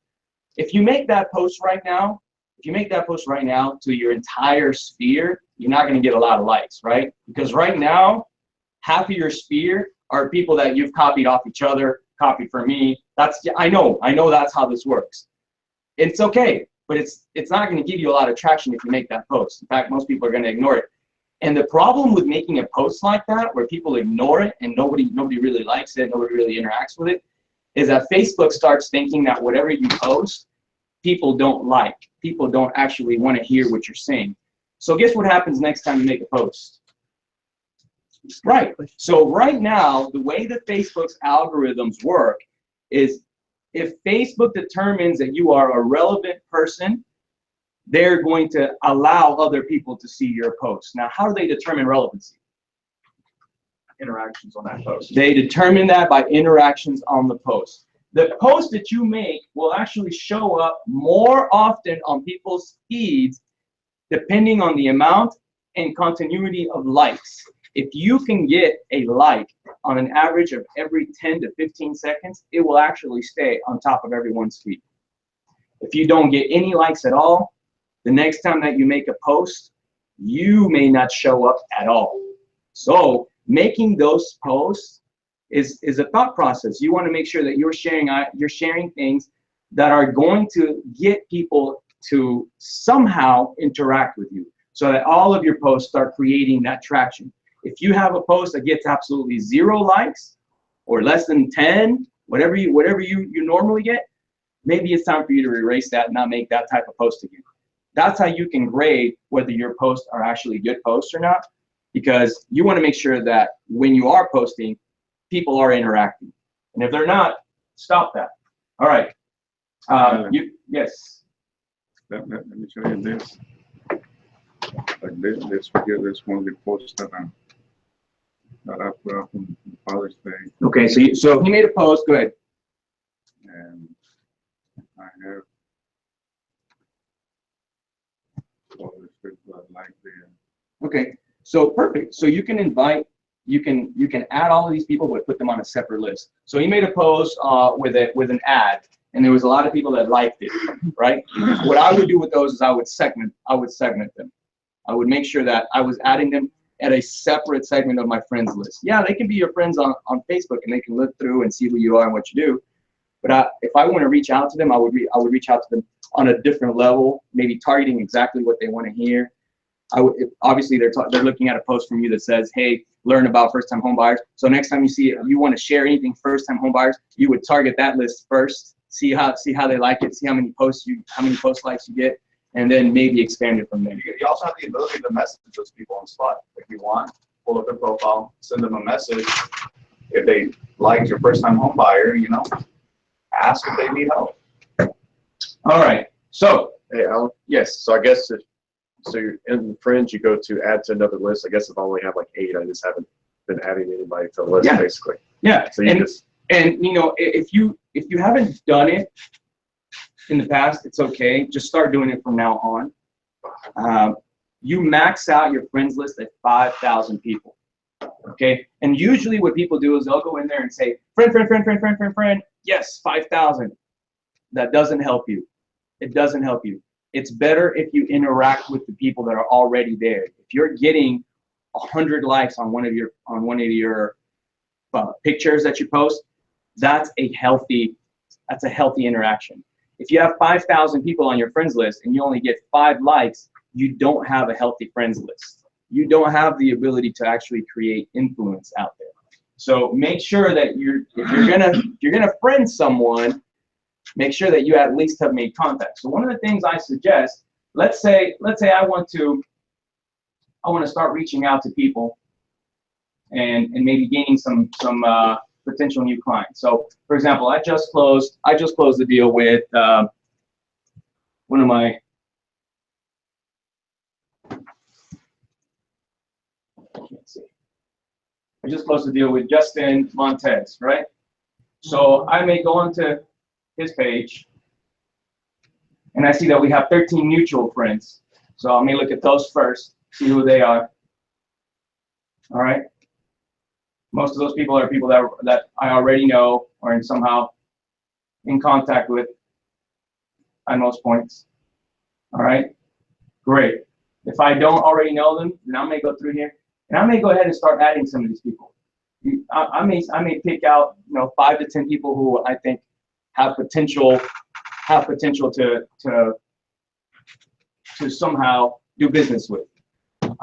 If you make that post right now, to your entire sphere, you're not going to get a lot of likes, right? Because right now, half of your sphere are people that you've copied off each other, copied from me. I know that's how this works. It's okay, but it's not going to give you a lot of traction if you make that post. In fact, most people are going to ignore it. And the problem with making a post like that, where people ignore it and nobody really likes it, nobody really interacts with it, is that Facebook starts thinking that whatever you post, people don't like. People don't actually want to hear what you're saying. So guess what happens next time you make a post? Right. So right now, the way that Facebook's algorithms work is if Facebook determines that you are a relevant person, they're going to allow other people to see your post. Now, how do they determine relevancy? Interactions on that post. They determine that by interactions on the post. The post that you make will actually show up more often on people's feeds depending on the amount and continuity of likes. If you can get a like on an average of every 10 to 15 seconds, it will actually stay on top of everyone's feed. If you don't get any likes at all, the next time that you make a post, you may not show up at all. So making those posts is a thought process. You want to make sure that you're sharing things that are going to get people to somehow interact with you, so that all of your posts start creating that traction. If you have a post that gets absolutely 0 likes or less than 10, whatever you normally get, maybe it's time for you to erase that and not make that type of post again. That's how you can grade whether your posts are actually good posts or not, because you want to make sure that when you are posting, people are interacting. And if they're not, stop that. All right. Yes. Let me show you this. Like this video, this one of the posts that I put up on Father's Day, Okay, so he made a post. Go ahead. and I have all the people that like there. Okay, so perfect. So you can invite, you can add all of these people, but put them on a separate list. So he made a post with an ad, and there was a lot of people that liked it, right? What I would do with those is I would segment them. I would make sure that I was adding them at a separate segment of my friends list. Yeah, they can be your friends on Facebook, and they can look through and see who you are and what you do. But if I want to reach out to them, I would reach out to them on a different level, maybe targeting exactly what they want to hear. Obviously they're looking at a post from you that says, "Hey, learn about first-time home buyers." So next time you see it, you want to share anything first-time home buyers, you would target that list first, see how they like it, see how many post likes you get, and then maybe expand it from there. You also have the ability to message those people on the spot if you want. Pull up their profile, send them a message. If they like your first-time home buyer, ask if they need help. All right. So Hey, Alan, yes. so I guess so you're in friends, you go to add to another list. I guess if I only have like 8, I just haven't been adding anybody to the list, Yeah. basically. Yeah. So you just, And if you haven't done it in the past, it's okay. Just start doing it from now on. You max out your friends list at 5,000 people. Okay. And usually what people do is they'll go in there and say, friend. Yes, 5,000. That doesn't help you. It doesn't help you. It's better if you interact with the people that are already there. If you're getting 100 likes on one of your pictures that you post, that's a healthy interaction. If you have 5,000 people on your friends list and you only get 5 likes, you don't have a healthy friends list. You don't have the ability to actually create influence out there. So make sure that if you're gonna friend someone, make sure that you at least have made contact. So one of the things I suggest, let's say I want to start reaching out to people and maybe gaining some potential new clients. So for example, I just closed the deal with one of my I just closed the deal with Justin Montez, right? So I may go onto his page and I see that we have 13 mutual friends. So I may look at those first, see who they are. All right. Most of those people are people that I already know or somehow in contact with at most points. All right. Great. If I don't already know them, then I may go through here and I may go ahead and start adding some of these people. I may pick out 5 to 10 people who I think have potential to somehow do business with.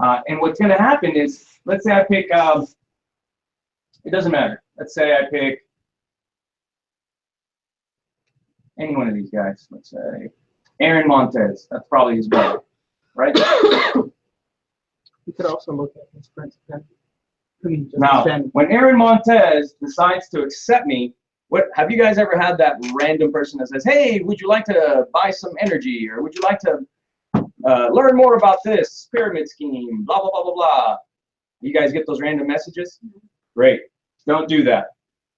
And what's going to happen is, let's say I pick, it doesn't matter. Let's say I pick any one of these guys. Let's say Aaron Montez. That's probably his brother, right? You could also look at his friends. Now, when Aaron Montez decides to accept me, what have you guys ever had that random person that says, "Hey, would you like to buy some energy, or would you like to learn more about this pyramid scheme?" Blah blah blah blah blah. You guys get those random messages? Great. Don't do that.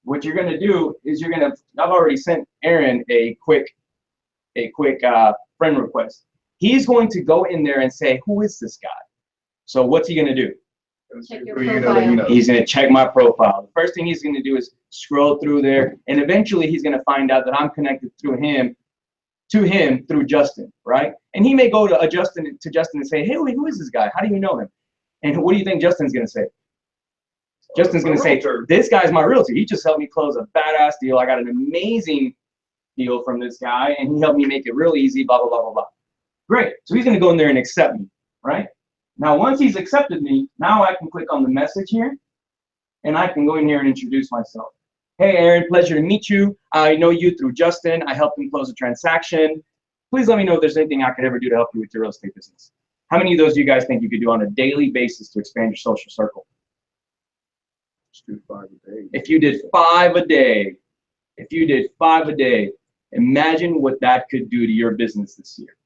What you're gonna do is I've already sent Aaron a quick friend request. He's going to go in there and say, "Who is this guy?" So what's he gonna do? Check your Who you know that you know. He's going to check my profile. The first thing he's going to do is scroll through there, and eventually he's going to find out that I'm connected to him through Justin, right? And he may go to Justin and say, "Hey, who is this guy? How do you know him?" And what do you think Justin's going to say? Justin's going to say, "This guy's my realtor. He just helped me close a badass deal. I got an amazing deal from this guy, and he helped me make it real easy, blah, blah, blah, blah, blah." Great. So he's going to go in there and accept me, right? Now, once he's accepted me, now I can click on the message here, and I can go in here and introduce myself. "Hey, Aaron, pleasure to meet you. I know you through Justin. I helped him close a transaction. Please let me know if there's anything I could ever do to help you with your real estate business." How many of those do you guys think you could do on a daily basis to expand your social circle? Just do 5 a day. If you did 5 a day, imagine what that could do to your business this year.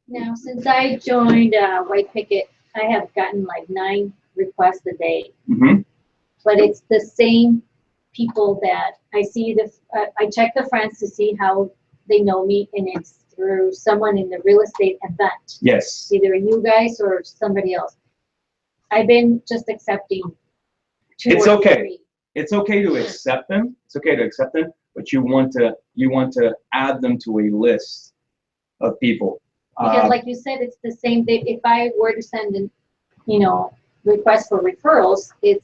Now, since I joined White Picket, I have gotten like 9 requests a day, Mm-hmm. but it's the same people that I see. I check the friends to see how they know me, and it's through someone in the real estate event, Yes. either you guys or somebody else. I've been just accepting 2 It's or okay. 3. It's okay to accept them. It's okay to accept them, but you want to add them to a list of people. Because like you said, it's the same thing. If I were to send in, request for referrals, It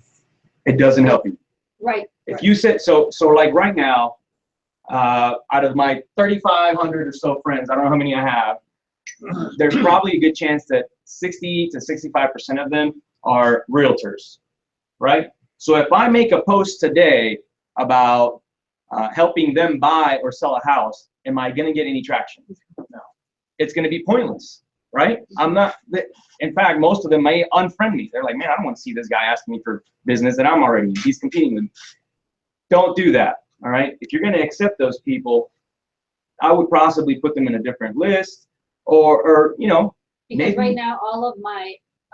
doesn't help you. right. If you said so like right now, out of my 3,500 or so friends, I don't know how many I have, there's probably a good chance that 60 to 65% of them are realtors, right? So if I make a post today about helping them buy or sell a house, am I going to get any traction? No. It's going to be pointless, right? I'm not. In fact, most of them may unfriend me. They're like, "Man, I don't want to see this guy asking me for business that I'm already in. He's competing with me." Don't do that, all right? If you're going to accept those people, I would possibly put them in a different list, or Because maybe. right now, all of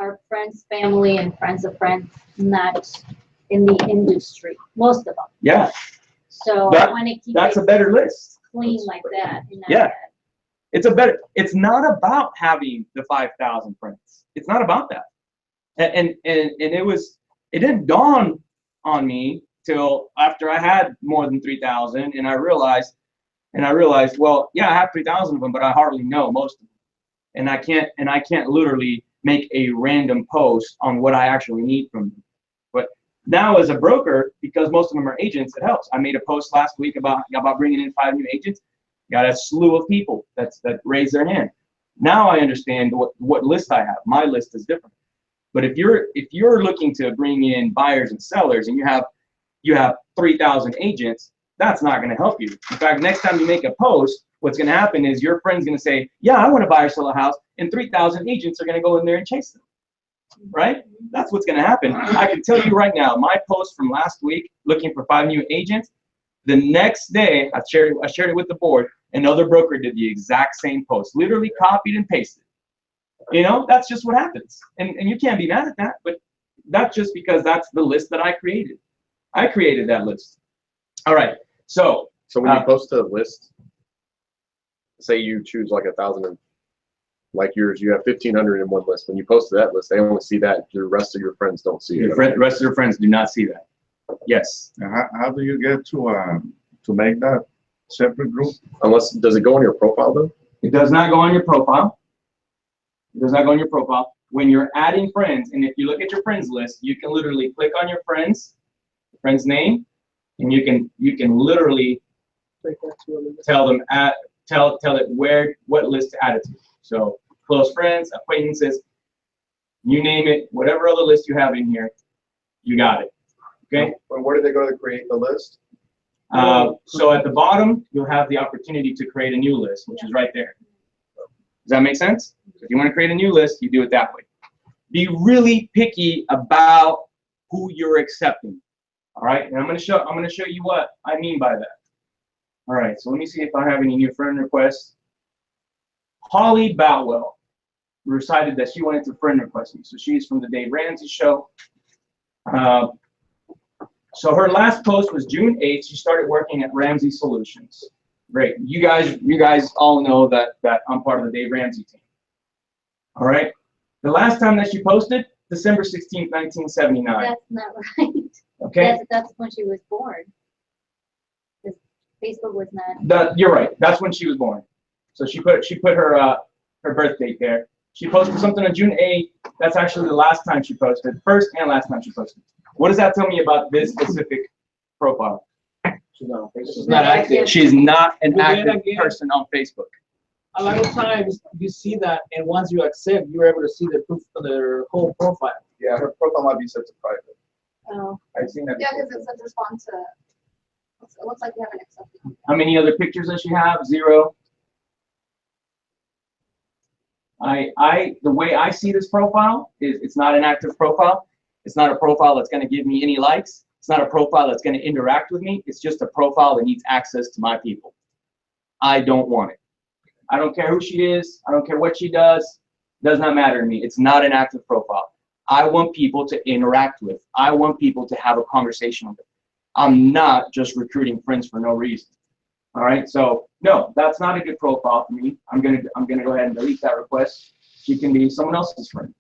our friends, family, and friends of friends, not in the industry, most of them. Yeah, So That- I want to keep that's a it better list. clean like that. And not Yeah. that. It's not about having the 5,000 friends. It's not about that. And it didn't dawn on me till after I had more than 3,000, and I realized, well, yeah, I have 3,000 of them, but I hardly know most of them. And I can't literally make a random post on what I actually need from them. But now as a broker, because most of them are agents, it helps. I made a post last week about bringing in 5 new agents. Got a slew of people that raise their hand. Now I understand what list I have. My list is different. But if you're looking to bring in buyers and sellers and you have 3,000 agents, that's not going to help you. In fact, next time you make a post, what's going to happen is your friend's going to say, "Yeah, I want to buy or sell a house," and 3,000 agents are going to go in there and chase them. Right? That's what's going to happen. I can tell you right now, my post from last week looking for 5 new agents, the next day I shared it with the board. Another broker did the exact same post, literally copied and pasted. That's just what happens. And you can't be mad at that, but that's just because that's the list that I created. I created that list. All right. So when you post a list, say you choose like 1,000, like yours, you have 1,500 in one list. When you post to that list, they only see that. The rest of your friends don't see it. the rest of your friends do not see that. Yes. And how do you get to make that separate group? Unless, does it go on your profile though? It does not go on your profile. It does not go on your profile. When you're adding friends, and if you look at your friends list, you can literally click on your friend's name, and you can literally tell them tell it what list to add it to. So close friends, acquaintances. you name it, whatever other list you have in here, you got it. Okay? And where do they go to create the list? So at the bottom, you'll have the opportunity to create a new list, which is right there. Does that make sense? If you want to create a new list, you do it that way. Be really picky about who you're accepting. All right, and I'm gonna show you what I mean by that. All right, so let me see if I have any new friend requests. Holly Boutwell decided that she wanted to friend request me. So she's from the Dave Ramsey Show. So her last post was June 8th. She started working at Ramsey Solutions. Great. You guys all know that I'm part of the Dave Ramsey team. All right. The last time that she posted, December 16th, 1979. That's not right. Okay. That's when she was born. 'Cause Facebook was not. You're right. That's when she was born. So she put her birth date there. She posted something on June 8th. That's actually the last time she posted. First and last time she posted. What does that tell me about this specific profile? She's not on Facebook. She's not active. She's not an But then active again- person on Facebook. A lot of times you see that, and once you accept, you're able to see the proof of their whole profile. Yeah, her profile might be set to private. Oh. I've seen that. Yeah, before. because it says respond to, it looks like you haven't accepted. How many other pictures does she have? 0. The way I see this profile is it's not an active profile. It's not a profile that's going to give me any likes. It's not a profile that's going to interact with me. It's just a profile that needs access to my people. I don't want it. I don't care who she is. I don't care what she does. Does not matter to me. It's not an active profile. I want people to interact with. I want people to have a conversation with. I'm not just recruiting friends for no reason. All right. So no, that's not a good profile for me. I'm gonna go ahead and delete that request. She can be someone else's friend.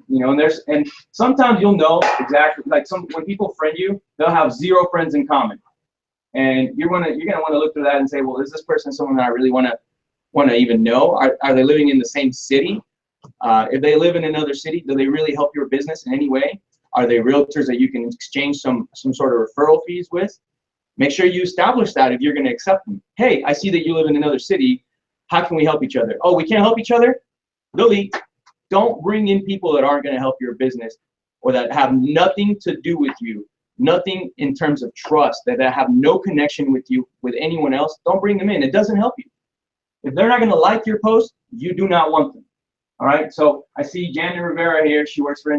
You know, and sometimes you'll know exactly, like when people friend you, they'll have 0 friends in common, and you're gonna want to look through that and say, well, is this person someone that I really want to even know? Are they living in the same city? If they live in another city, do they really help your business in any way? Are they realtors that you can exchange some sort of referral fees with? Make sure you establish that if you're going to accept them. Hey, I see that you live in another city. How can we help each other? Oh, we can't help each other? Delete. Don't bring in people that aren't going to help your business or that have nothing to do with you, nothing in terms of trust, that have no connection with you, with anyone else. Don't bring them in. It doesn't help you. If they're not going to like your post, you do not want them. All right. So I see Janet Rivera here. She works for,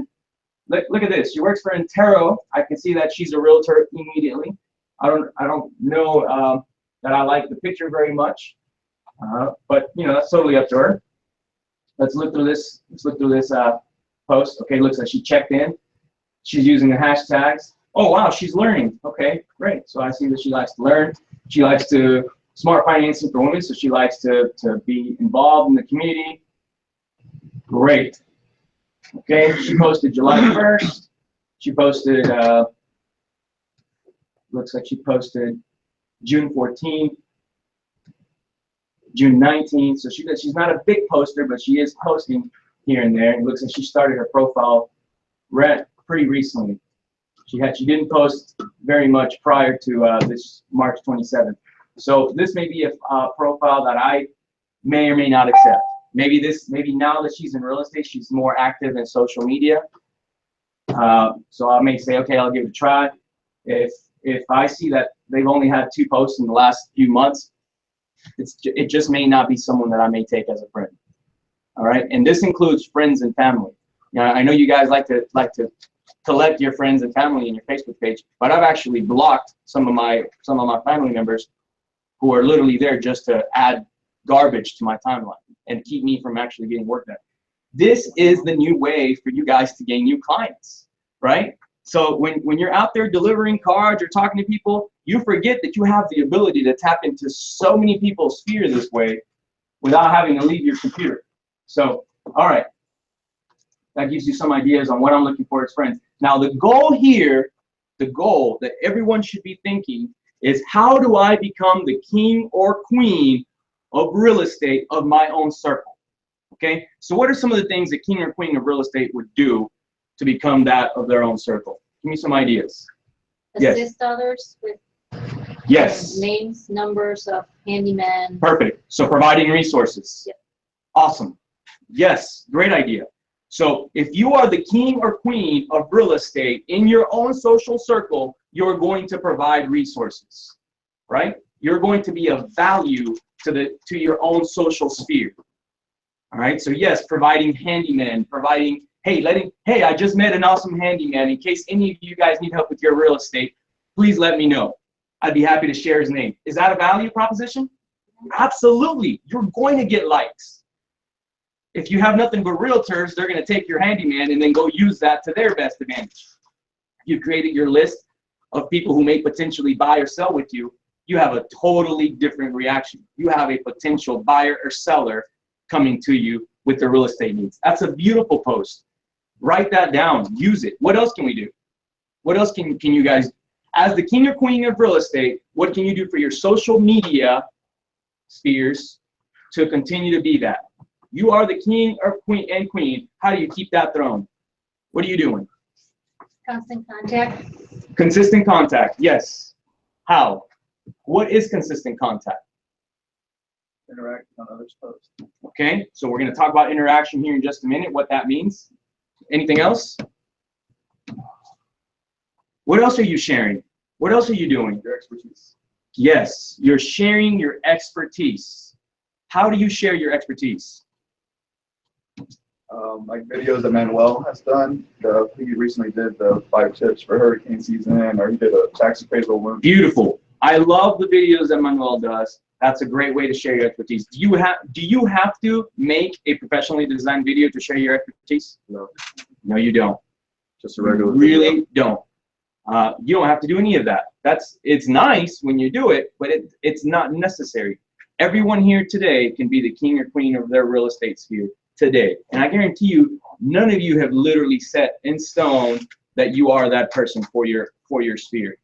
look at this. She works for Intero. I can see that she's a realtor immediately. I don't know that I like the picture very much, but you know, that's totally up to her. Let's look through this. Let's look through this post. Okay, looks like she checked in. She's using the hashtags. Oh wow, she's learning. Okay, great. So I see that she likes to learn. She likes to smart financing for women. So she likes to be involved in the community. Great. Okay, she posted July 1st. She posted. Looks like she posted June 14th, June 19th. So she's not a big poster, but she is posting here and there. It looks like she started her profile pretty recently. She didn't post very much prior to this March 27th. So this may be a profile that I may or may not accept. Maybe now that she's in real estate, she's more active in social media. So I may say, okay, I'll give it a try. If I see that they've only had 2 posts in the last few months, it just may not be someone that I may take as a friend. All right, and this includes friends and family. You know, I know you guys like to collect your friends and family in your Facebook page, but I've actually blocked some of my family members who are literally there just to add garbage to my timeline and keep me from actually getting work done. This is the new way for you guys to gain new clients, right? So when you're out there delivering cards or talking to people, you forget that you have the ability to tap into so many people's sphere this way without having to leave your computer. So, all right, that gives you some ideas on what I'm looking for as friends. Now, the goal here, the goal that everyone should be thinking is, how do I become the king or queen of real estate of my own circle? Okay, so what are some of the things that king or queen of real estate would do to become that of their own circle? Give me some ideas. Yes. Assist others with Yes. names, numbers of handyman. Perfect. So providing resources. Yep. Awesome. Yes, great idea. So if you are the king or queen of real estate in your own social circle, you're going to provide resources, right? You're going to be of value to your own social sphere. All right. So yes, providing handyman, providing, hey, I just met an awesome handyman. In case any of you guys need help with your real estate, please let me know. I'd be happy to share his name. Is that a value proposition? Absolutely. You're going to get likes. If you have nothing but realtors, they're going to take your handyman and then go use that to their best advantage. You've created your list of people who may potentially buy or sell with you. You have a totally different reaction. You have a potential buyer or seller coming to you with their real estate needs. That's a beautiful post. Write that down. Use it. What else can we do? What else can you guys, as the king or queen of real estate, what can you do for your social media spheres to continue to be that? You are the king or queen. How do you keep that throne? What are you doing? Constant contact. Consistent contact. Yes. How? What is consistent contact? Interact on others' posts. Okay, so we're going to talk about interaction here in just a minute, what that means. Anything else? What else are you sharing? What else are you doing? Your expertise. Yes, you're sharing your expertise. How do you share your expertise? Like videos that Manuel has done. He recently did the 5 tips for hurricane season, or he did a tax appraisal one. Beautiful. I love the videos that Manuel does. That's a great way to share your expertise. Do you have to make a professionally designed video to share your expertise? No. No, you don't. Just a regular Really don't. You don't have to do any of that. It's nice when you do it, but it's not necessary. Everyone here today can be the king or queen of their real estate sphere today. And I guarantee you, none of you have literally set in stone that you are that person for your sphere.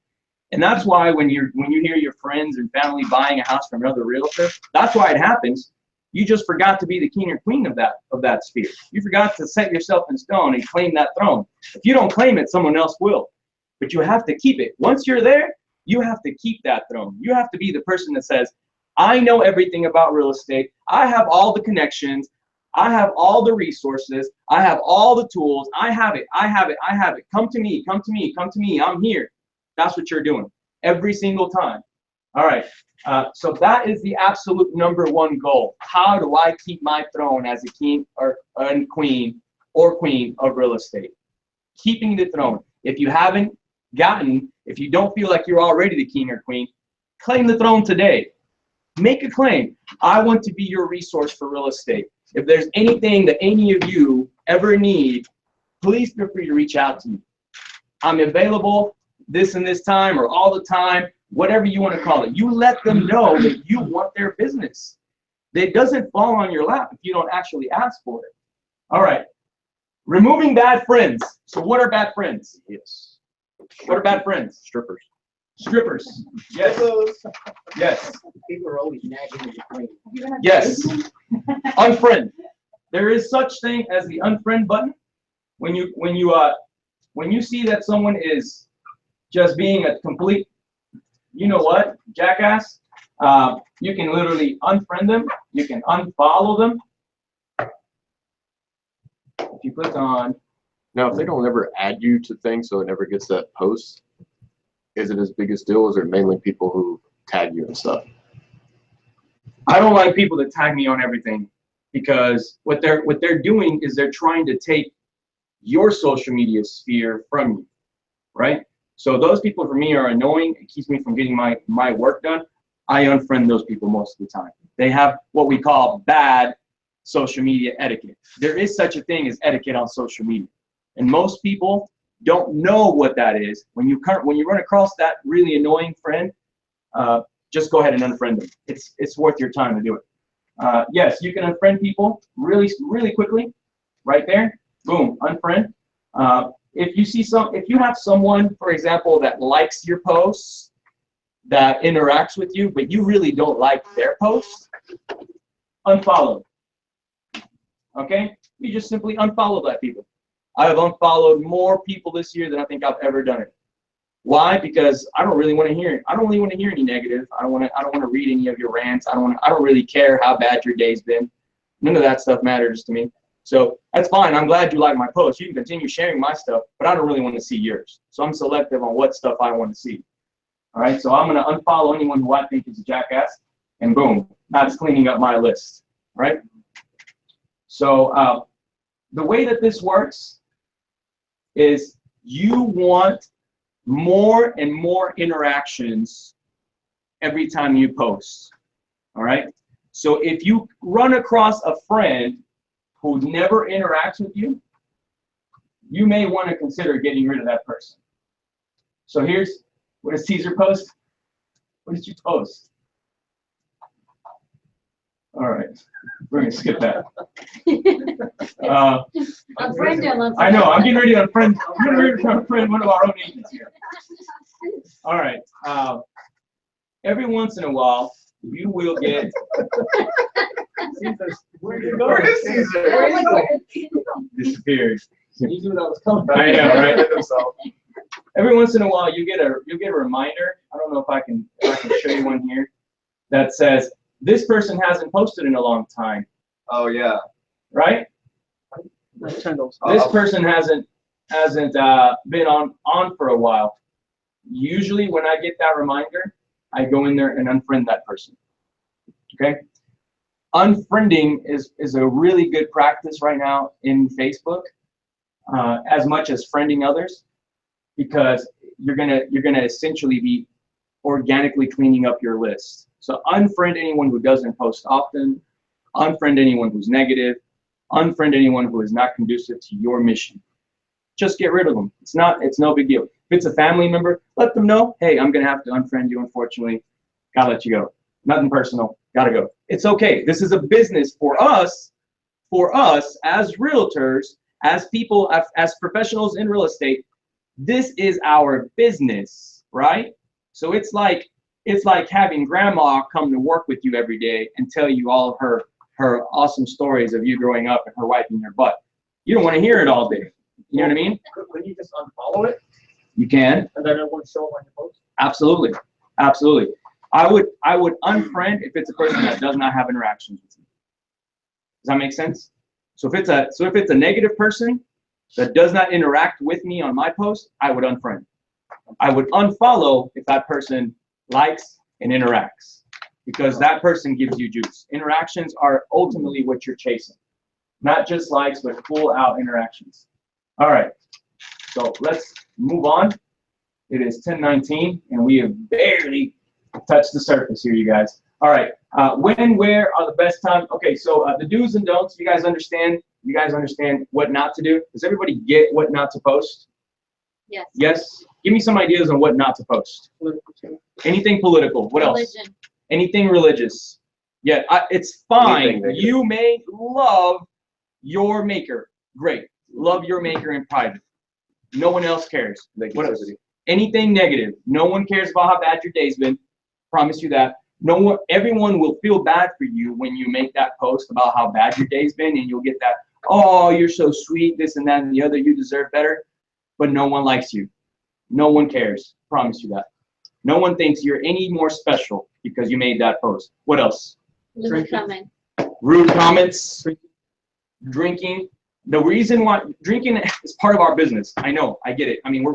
And that's why when you hear your friends and family buying a house from another realtor, that's why it happens. You just forgot to be the king or queen of that sphere. You forgot to set yourself in stone and claim that throne. If you don't claim it, someone else will. But you have to keep it. Once you're there, you have to keep that throne. You have to be the person that says, I know everything about real estate. I have all the connections. I have all the resources. I have all the tools. I have it. I have it. I have it. Come to me. Come to me. Come to me. I'm here. That's what you're doing every single time. All right. So that is the absolute #1 goal. How do I keep my throne as a king or a queen of real estate? Keeping the throne. If you haven't if you don't feel like you're already the king or queen, claim the throne today. Make a claim. I want to be your resource for real estate. If there's anything that any of you ever need, please feel free to reach out to me. I'm available this and this time or all the time, whatever you want to call it. You let them know that you want their business. It doesn't fall on your lap if you don't actually ask for it. All right. Removing bad friends. So what are bad friends? Yes. What are bad friends? Strippers. Strippers. Yes. Yes. People are always nagging the queen. Yes. Unfriend. There is such thing as the unfriend button. When you see that someone is just being a complete, you know what, jackass, you can literally unfriend them. You can unfollow them. If you click on. Now, if they don't ever add you to things, so it never gets that post, is it as big a deal, or is it mainly people who tag you and stuff? I don't like people that tag me on everything, because what they're doing is they're trying to take your social media sphere from you, right? So those people for me are annoying. It keeps me from getting my work done. I unfriend those people most of the time. They have what we call bad social media etiquette. There is such a thing as etiquette on social media, and most people don't know what that is. When you run across that really annoying friend, just go ahead and unfriend them. It's worth your time to do it. Yes, you can unfriend people really quickly, right there. Boom, unfriend. If you have someone, for example, that likes your posts, that interacts with you, but you really don't like their posts, unfollow. Okay? You just simply unfollow that people. I have unfollowed more people this year than I think I've ever done it. Why? Because I don't really want to hear it. I don't really want to hear any negative. I don't want to read any of your rants. I don't really care how bad your day's been. None of that stuff matters to me. So that's fine. I'm glad you like my post. You can continue sharing my stuff, but I don't really want to see yours. So I'm selective on what stuff I want to see. All right, so I'm going to unfollow anyone who I think is a jackass, and boom, that's cleaning up my list. All right? So the way that this works is you want more and more interactions every time you post. All right? So if you run across a friend who never interacts with you, you may want to consider getting rid of that person. So here's, what does Caesar post? What did you post? All right, we're gonna skip that. Unfriend him. I know, I'm getting ready to unfriend, one of our own agents here. All right, every once in a while, you will get. Where is Caesar? Disappeared. You knew that was coming. I know, right? Every once in a while, you get a reminder. I don't know if I can show you one here that says this person hasn't posted in a long time. Oh yeah. Right? Let's turn those. This person hasn't been on for a while. Usually, when I get that reminder, I go in there and unfriend that person. Okay? Unfriending is a really good practice right now in Facebook, as much as friending others, because you're gonna essentially be organically cleaning up your list. So unfriend anyone who doesn't post often, unfriend anyone who's negative, unfriend anyone who is not conducive to your mission. Just get rid of them. It's no big deal. If it's a family member, let them know, hey, I'm gonna have to unfriend you, unfortunately. Gotta let you go. Nothing personal, gotta go. It's okay. This is a business for us as realtors, as people, as professionals in real estate. This is our business, right? So it's like having grandma come to work with you every day and tell you all of her awesome stories of you growing up and her wiping your butt. You don't want to hear it all day. You know what I mean? Could you just unfollow it You can. and then it won't show on your post? Absolutely. Absolutely. I would unfriend if it's a person that does not have interactions with you. Does that make sense? So if it's a negative person that does not interact with me on my post, I would unfriend. I would unfollow if that person likes and interacts, because that person gives you juice. Interactions are ultimately what you're chasing. Not just likes, but full out interactions. All right, so let's move on. It is 10:19 and we have barely touched the surface here, you guys. All right, when, where are the best times? Okay, so the do's and don'ts, you guys understand? You guys understand what not to do? Does everybody get what not to post? Yes. Yes? Give me some ideas on what not to post. Anything political. What else? Religion. Anything religious. Yeah, it's fine. Anything negative. You may love your maker. Great. Love your maker in private. No one else cares. What else? Negativity. Anything negative. No one cares about how bad your day's been. Promise you that. No one, everyone will feel bad for you when you make that post about how bad your day's been, and you'll get that, oh, you're so sweet, this and that and the other, you deserve better. But no one likes you. No one cares. Promise you that. No one thinks you're any more special because you made that post. What else? Rude comment. Rude comments. Drinking. The reason why drinking is part of our business. I know. I get it. I mean,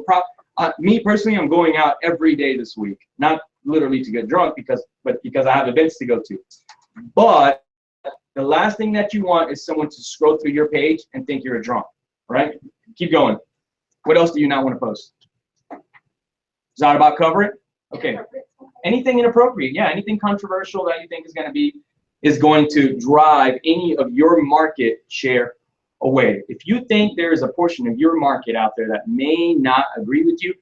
me personally, I'm going out every day this week. Not literally to get drunk, but because I have events to go to. But the last thing that you want is someone to scroll through your page and think you're a drunk, right? Keep going. What else do you not want to post? Is that about cover it? Okay. Anything inappropriate, yeah, anything controversial that you think is going to drive any of your market share away. If you think there is a portion of your market out there that may not agree with you,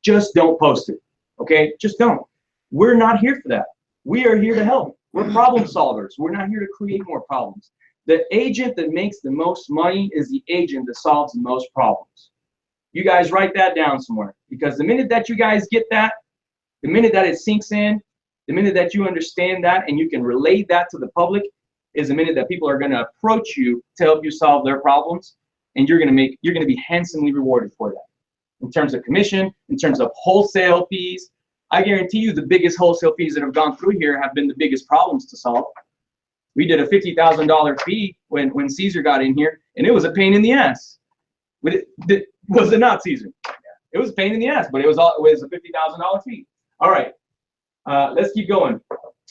just don't post it, okay? Just don't. We're not here for that. We are here to help. We're problem solvers. We're not here to create more problems. The agent that makes the most money is the agent that solves the most problems. You guys write that down somewhere, because the minute that you guys get that, the minute that it sinks in, the minute that you understand that and you can relate that to the public, is the minute that people are going to approach you to help you solve their problems, and you're going to be handsomely rewarded for that. In terms of commission, in terms of wholesale fees, I guarantee you the biggest wholesale fees that have gone through here have been the biggest problems to solve. We did a $50,000 fee when Caesar got in here, and it was a pain in the ass. Was it not, Caesar? It was a pain in the ass, but it was a $50,000 fee. All right, let's keep going.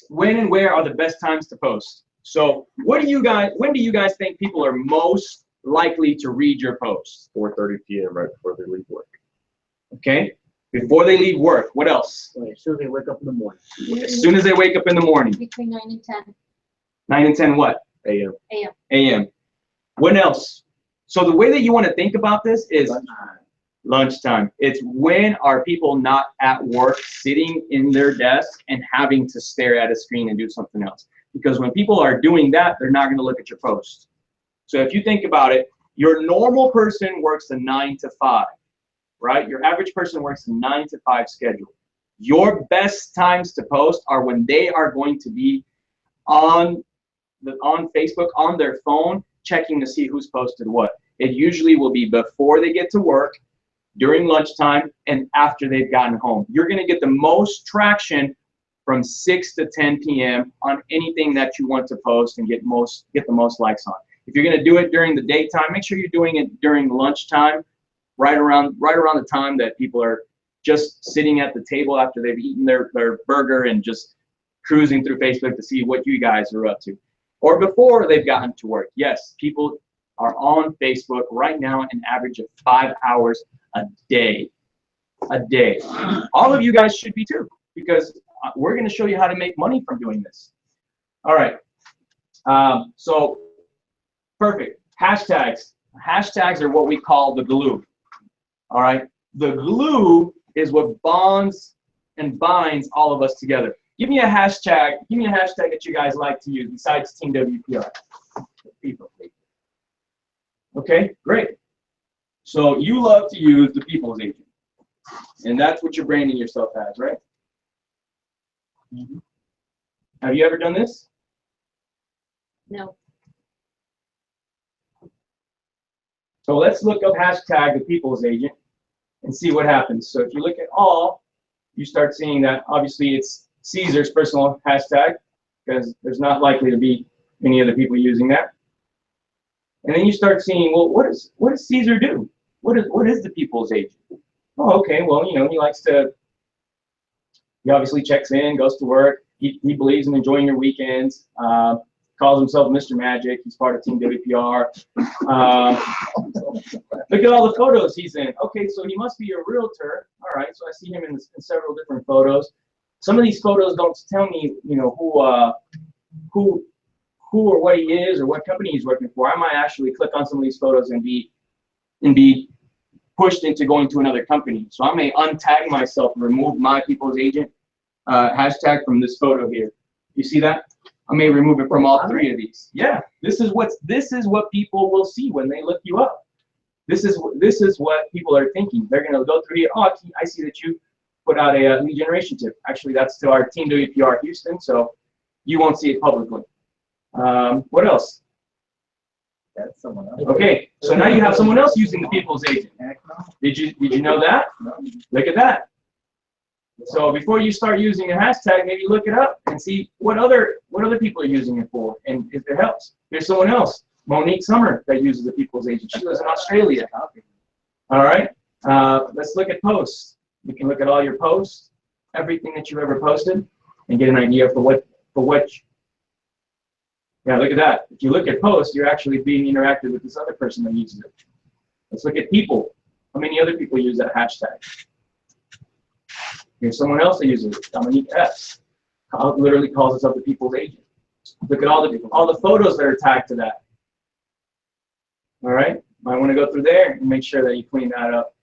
When and where are the best times to post? So when do you guys think people are most likely to read your posts? 4:30 p.m. right before they leave work. Okay, before they leave work. What else? As soon as they wake up in the morning. As soon as they wake up in the morning. Between 9 and 10 9 and 10 what? A.m. a.m. a.m. When else? So the way that you want to think about this is lunchtime. It's when are people not at work, sitting in their desk and having to stare at a screen and do something else. Because when people are doing that, they're not going to look at your post. So if you think about it, your normal person works a 9 to 5, right? Your average person works a 9 to 5 schedule. Your best times to post are when they are going to be on Facebook, on their phone, checking to see who's posted what. It usually will be before they get to work, during lunchtime, and after they've gotten home. You're going to get the most traction from 6 to 10 p.m. on anything that you want to post and get the most likes on. If you're going to do it during the daytime, make sure you're doing it during lunchtime, right around the time that people are just sitting at the table after they've eaten their burger and just cruising through Facebook to see what you guys are up to. Or before they've gotten to work. Yes, people are on Facebook right now an average of 5 hours a day. All of you guys should be too, because we're going to show you how to make money from doing this. All right. So perfect. Hashtags. Hashtags are what we call the glue. All right. The glue is what bonds and binds all of us together. Give me a hashtag. Give me a hashtag that you guys like to use besides Team WPR. Okay, great. So you love to use the people's agent, and that's what you're branding yourself as, right? Mm-hmm. Have you ever done this? No. So let's look up hashtag the people's agent and see what happens. So if you look at all, you start seeing that obviously it's Caesar's personal hashtag, because there's not likely to be any other people using that. And then you start seeing, well, what does Caesar do? What is the people's agent? Oh, okay, well, you know, he obviously checks in, goes to work. He believes in enjoying your weekends. Calls himself Mr. Magic. He's part of Team WPR. Look at all the photos he's in. Okay, so he must be a realtor. All right, so I see him in several different photos. Some of these photos don't tell me, you know, who or what he is or what company he's working for. I might actually click on some of these photos and be pushed into going to another company. So I may untag myself and remove my people's agent hashtag from this photo here. You see that? I may remove it from all three of these. Yeah, this is what people will see when they look you up. This is what people are thinking. They're gonna go through here. Oh, I see that you put out a lead generation tip. Actually, that's to our Team WPR Houston, so you won't see it publicly. What else? That's someone else. Okay, so now you have someone else using the people's agent. Did you know that? Look at that. So before you start using a hashtag, maybe look it up and see what other people are using it for, and if it helps. Here's someone else, Monique Summer, that uses the people's agent. She lives in Australia. All right. Let's look at posts. You can look at all your posts, everything that you've ever posted, and get an idea for what. Yeah, look at that. If you look at posts, you're actually being interactive with this other person that uses it. Let's look at people. How many other people use that hashtag? Here's someone else that uses it, Dominique S. Literally calls herself the people's agent. Look at all the photos that are tagged to that. All right, might want to go through there and make sure that you clean that up.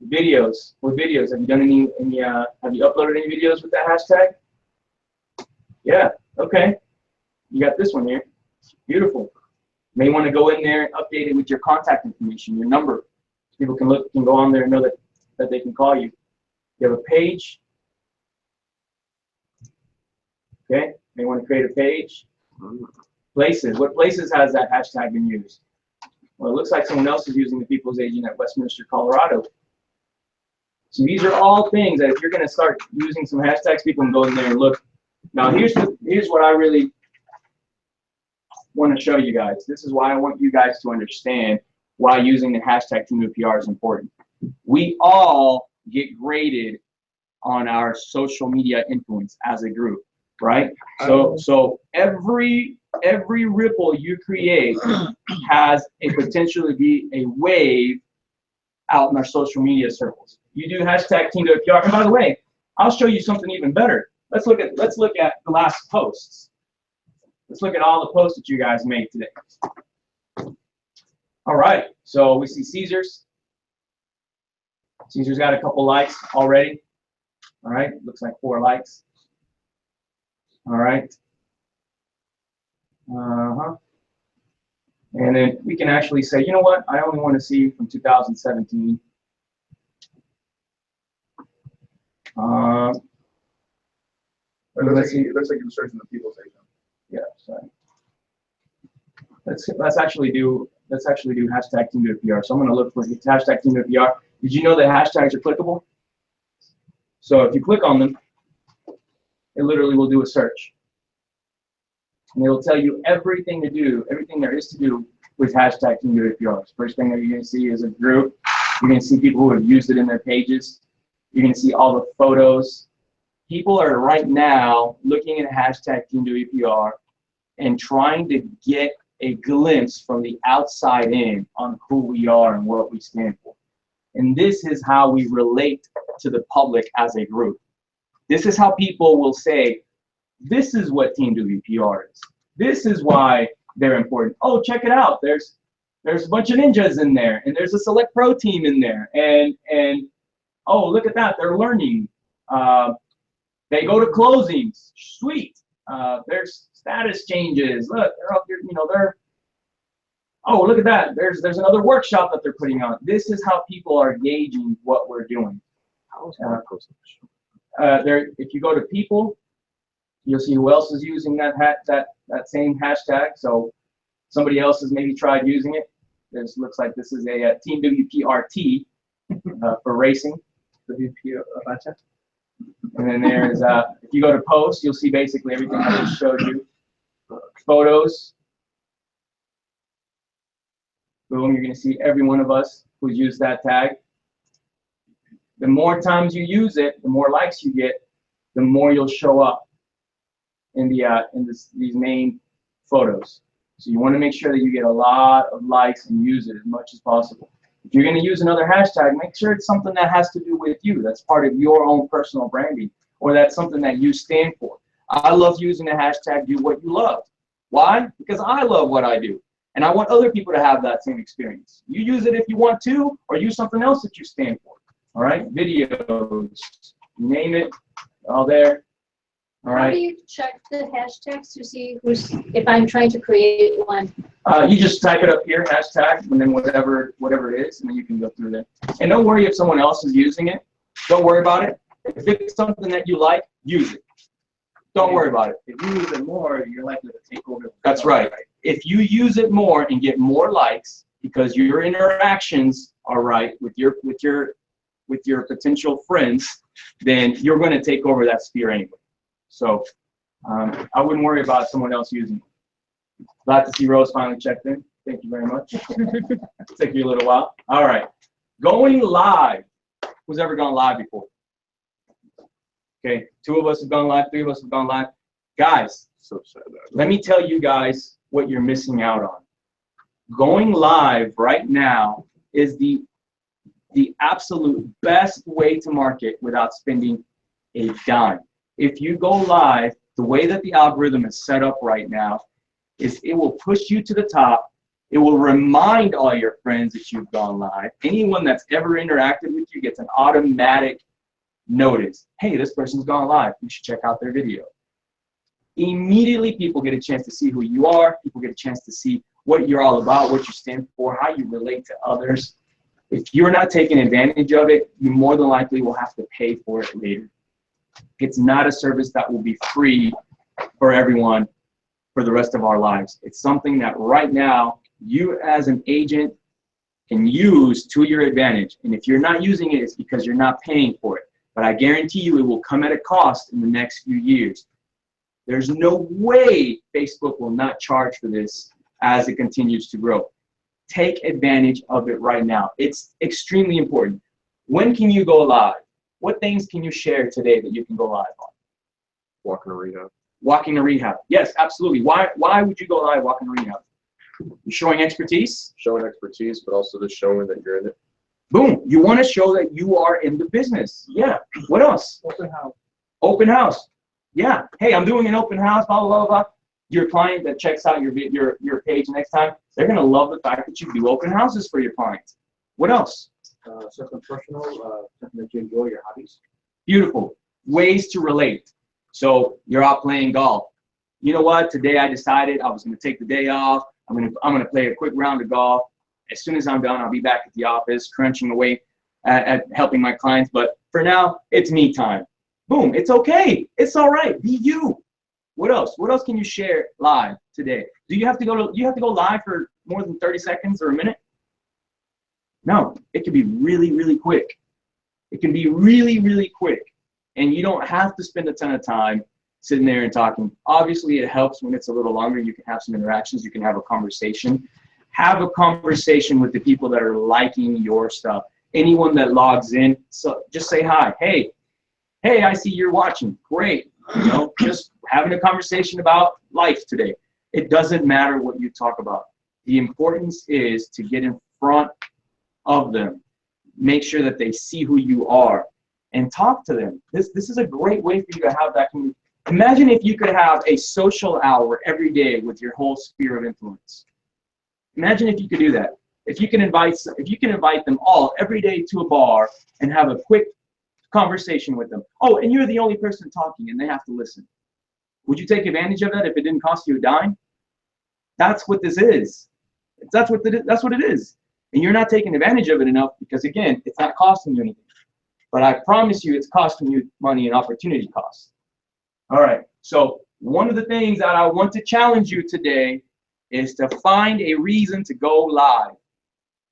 Videos. What videos? Have you done any have you uploaded any videos with that hashtag? Yeah. Okay. You got this one here. Beautiful. May want to go in there and update it with your contact information, your number. People can go on there and know that they can call you. You have a page. Okay. May want to create a page. Places. What places has that hashtag been used? Well, it looks like someone else is using the people's agent at Westminster, Colorado. So these are all things that if you're going to start using some hashtags, people can go in there and look. Now here's what I really want to show you guys. This is why I want you guys to understand why using the hashtag Team Do PR is important. We all get graded on our social media influence as a group, right? So every ripple you create has a potential to be a wave out in our social media circles. You do hashtag Team Do PR, and by the way, I'll show you something even better. Let's look at the last posts. Let's look at all the posts that you guys made today. All right, so we see Caesar's. Caesar's got a couple likes already. All right, looks like 4 likes. All right. And then we can actually say, you know what? I only want to see from 2017. It looks like you're searching the people section. Yeah, sorry. Let's actually do hashtag Team Do PR. So I'm going to look for hashtag Team Do PR. Did you know that hashtags are clickable? So if you click on them, it literally will do a search. And it'll tell you everything to do, everything there is to do with hashtag Team Do PR. First thing that you're going to see is a group. You're going to see people who have used it in their pages. You're going to see all the photos. People are right now looking at hashtag Team Do PR and trying to get a glimpse from the outside in on who we are and what we stand for. And this is how we relate to the public as a group. This is how people will say, this is what Team Do PR is. This is why they're important. Oh, check it out. There's a bunch of ninjas in there, and there's a select pro team in there, and oh, look at that. They're learning. They go to closings. Sweet. There's status changes. Look, they're up here. You know, they're. Oh, look at that. There's another workshop that they're putting on. This is how people are gauging what we're doing. If you go to people, you'll see who else is using that same hashtag. So somebody else has maybe tried using it. This looks like this is a Team WPRT for racing. And then there's if you go to post, you'll see basically everything I just showed you. Photos. Boom, you're going to see every one of us who's used that tag. The more times you use it, the more likes you get, the more you'll show up in these main photos. So you want to make sure that you get a lot of likes and use it as much as possible. If you're going to use another hashtag, make sure it's something that has to do with you. That's part of your own personal branding, or that's something that you stand for. I love using the hashtag Do What You Love. Why? Because I love what I do. And I want other people to have that same experience. You use it if you want to, or use something else that you stand for. All right? Videos, you name it, all there. All right. How do you check the hashtags to see if I'm trying to create one? You just type it up here, hashtag, and then whatever it is, and then you can go through there. And don't worry if someone else is using it. Don't worry about it. If it's something that you like, use it. Don't worry about it. If you use it more, you're likely to take over. That's right. If you use it more and get more likes because your interactions are right with your potential friends, then you're going to take over that sphere anyway. So I wouldn't worry about someone else using it. Glad to see Rose finally checked in. Thank you very much. Took you a little while. All right. Going live. Who's ever gone live before? Okay, 2 of us have gone live, 3 of us have gone live. Guys, So sad. let me tell you guys what you're missing out on. Going live right now is the absolute best way to market without spending a dime. If you go live, the way that the algorithm is set up right now is it will push you to the top. It will remind all your friends that you've gone live. Anyone that's ever interacted with you gets an automatic notice. Hey, this person's gone live. You should check out their video. Immediately, people get a chance to see who you are. People get a chance to see what you're all about, what you stand for, how you relate to others. If you're not taking advantage of it, you more than likely will have to pay for it later. It's not a service that will be free for everyone for the rest of our lives. It's something that right now, you as an agent can use to your advantage. And if you're not using it, it's because you're not paying for it. But I guarantee you it will come at a cost in the next few years. There's no way Facebook will not charge for this as it continues to grow. Take advantage of it right now. It's extremely important. When can you go live? What things can you share today that you can go live on? Walking a rehab. Walking a rehab. Yes, absolutely. Why would you go live walking a rehab? You're showing expertise. Showing expertise, but also just showing that you're in it. Boom. You want to show that you are in the business. Yeah. What else? Open house. Open house. Yeah. Hey, I'm doing an open house, blah, blah, blah, blah. Your client that checks out your page next time, they're going to love the fact that you do open houses for your clients. What else? Something personal, something that you enjoy, your hobbies. Beautiful. Ways to relate. So you're out playing golf. You know what? Today I decided I was going to take the day off. I'm going to play a quick round of golf. As soon as I'm done, I'll be back at the office, crunching away at helping my clients. But for now, it's me time. Boom. It's okay. It's all right. Be you. What else? What else can you share live today? Do you have to go live for more than 30 seconds or a minute? No. It can be really, really quick. It can be really, really quick. And you don't have to spend a ton of time sitting there and talking. Obviously, it helps when it's a little longer. You can have some interactions. You can have a conversation. Have a conversation with the people that are liking your stuff. Anyone that logs in, so just say hi. Hey, I see you're watching. Great. You know, just having a conversation about life today. It doesn't matter what you talk about. The importance is to get in front of them. Make sure that they see who you are and talk to them. This is a great way for you to have that community. Imagine if you could have a social hour every day with your whole sphere of influence. Imagine if you could do that. If you can invite them all every day to a bar and have a quick conversation with them. Oh, and you're the only person talking and they have to listen. Would you take advantage of that if it didn't cost you a dime? That's what this is. That's what it is. And you're not taking advantage of it enough because, again, it's not costing you anything. But I promise you it's costing you money and opportunity costs. All right. So one of the things that I want to challenge you today is to find a reason to go live.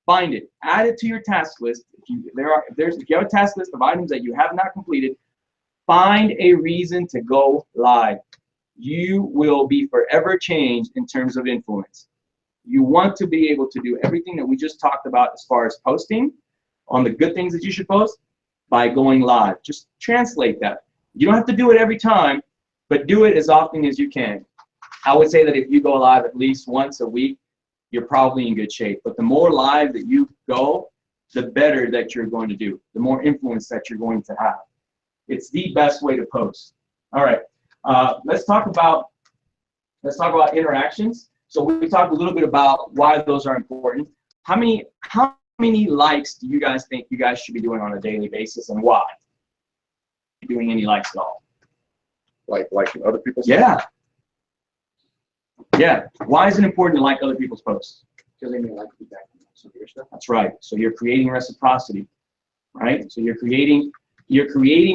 Find it. Add it to your task list. If you have a task list of items that you have not completed, find a reason to go live. You will be forever changed in terms of influence. You want to be able to do everything that we just talked about as far as posting on the good things that you should post by going live. Just translate that. You don't have to do it every time, but do it as often as you can. I would say that if you go live at least once a week, you're probably in good shape. But the more live that you go, the better that you're going to do, the more influence that you're going to have. It's the best way to post. All right, let's talk about interactions. So we talked a little bit about why those are important. How many likes do you guys think you guys should be doing on a daily basis, and why? Doing any likes at all? Like liking other people's Yeah. Yeah. Why is it important to like other people's posts? Because they may like feedback on some of your stuff. That's right. So you're creating reciprocity, right? So you're creating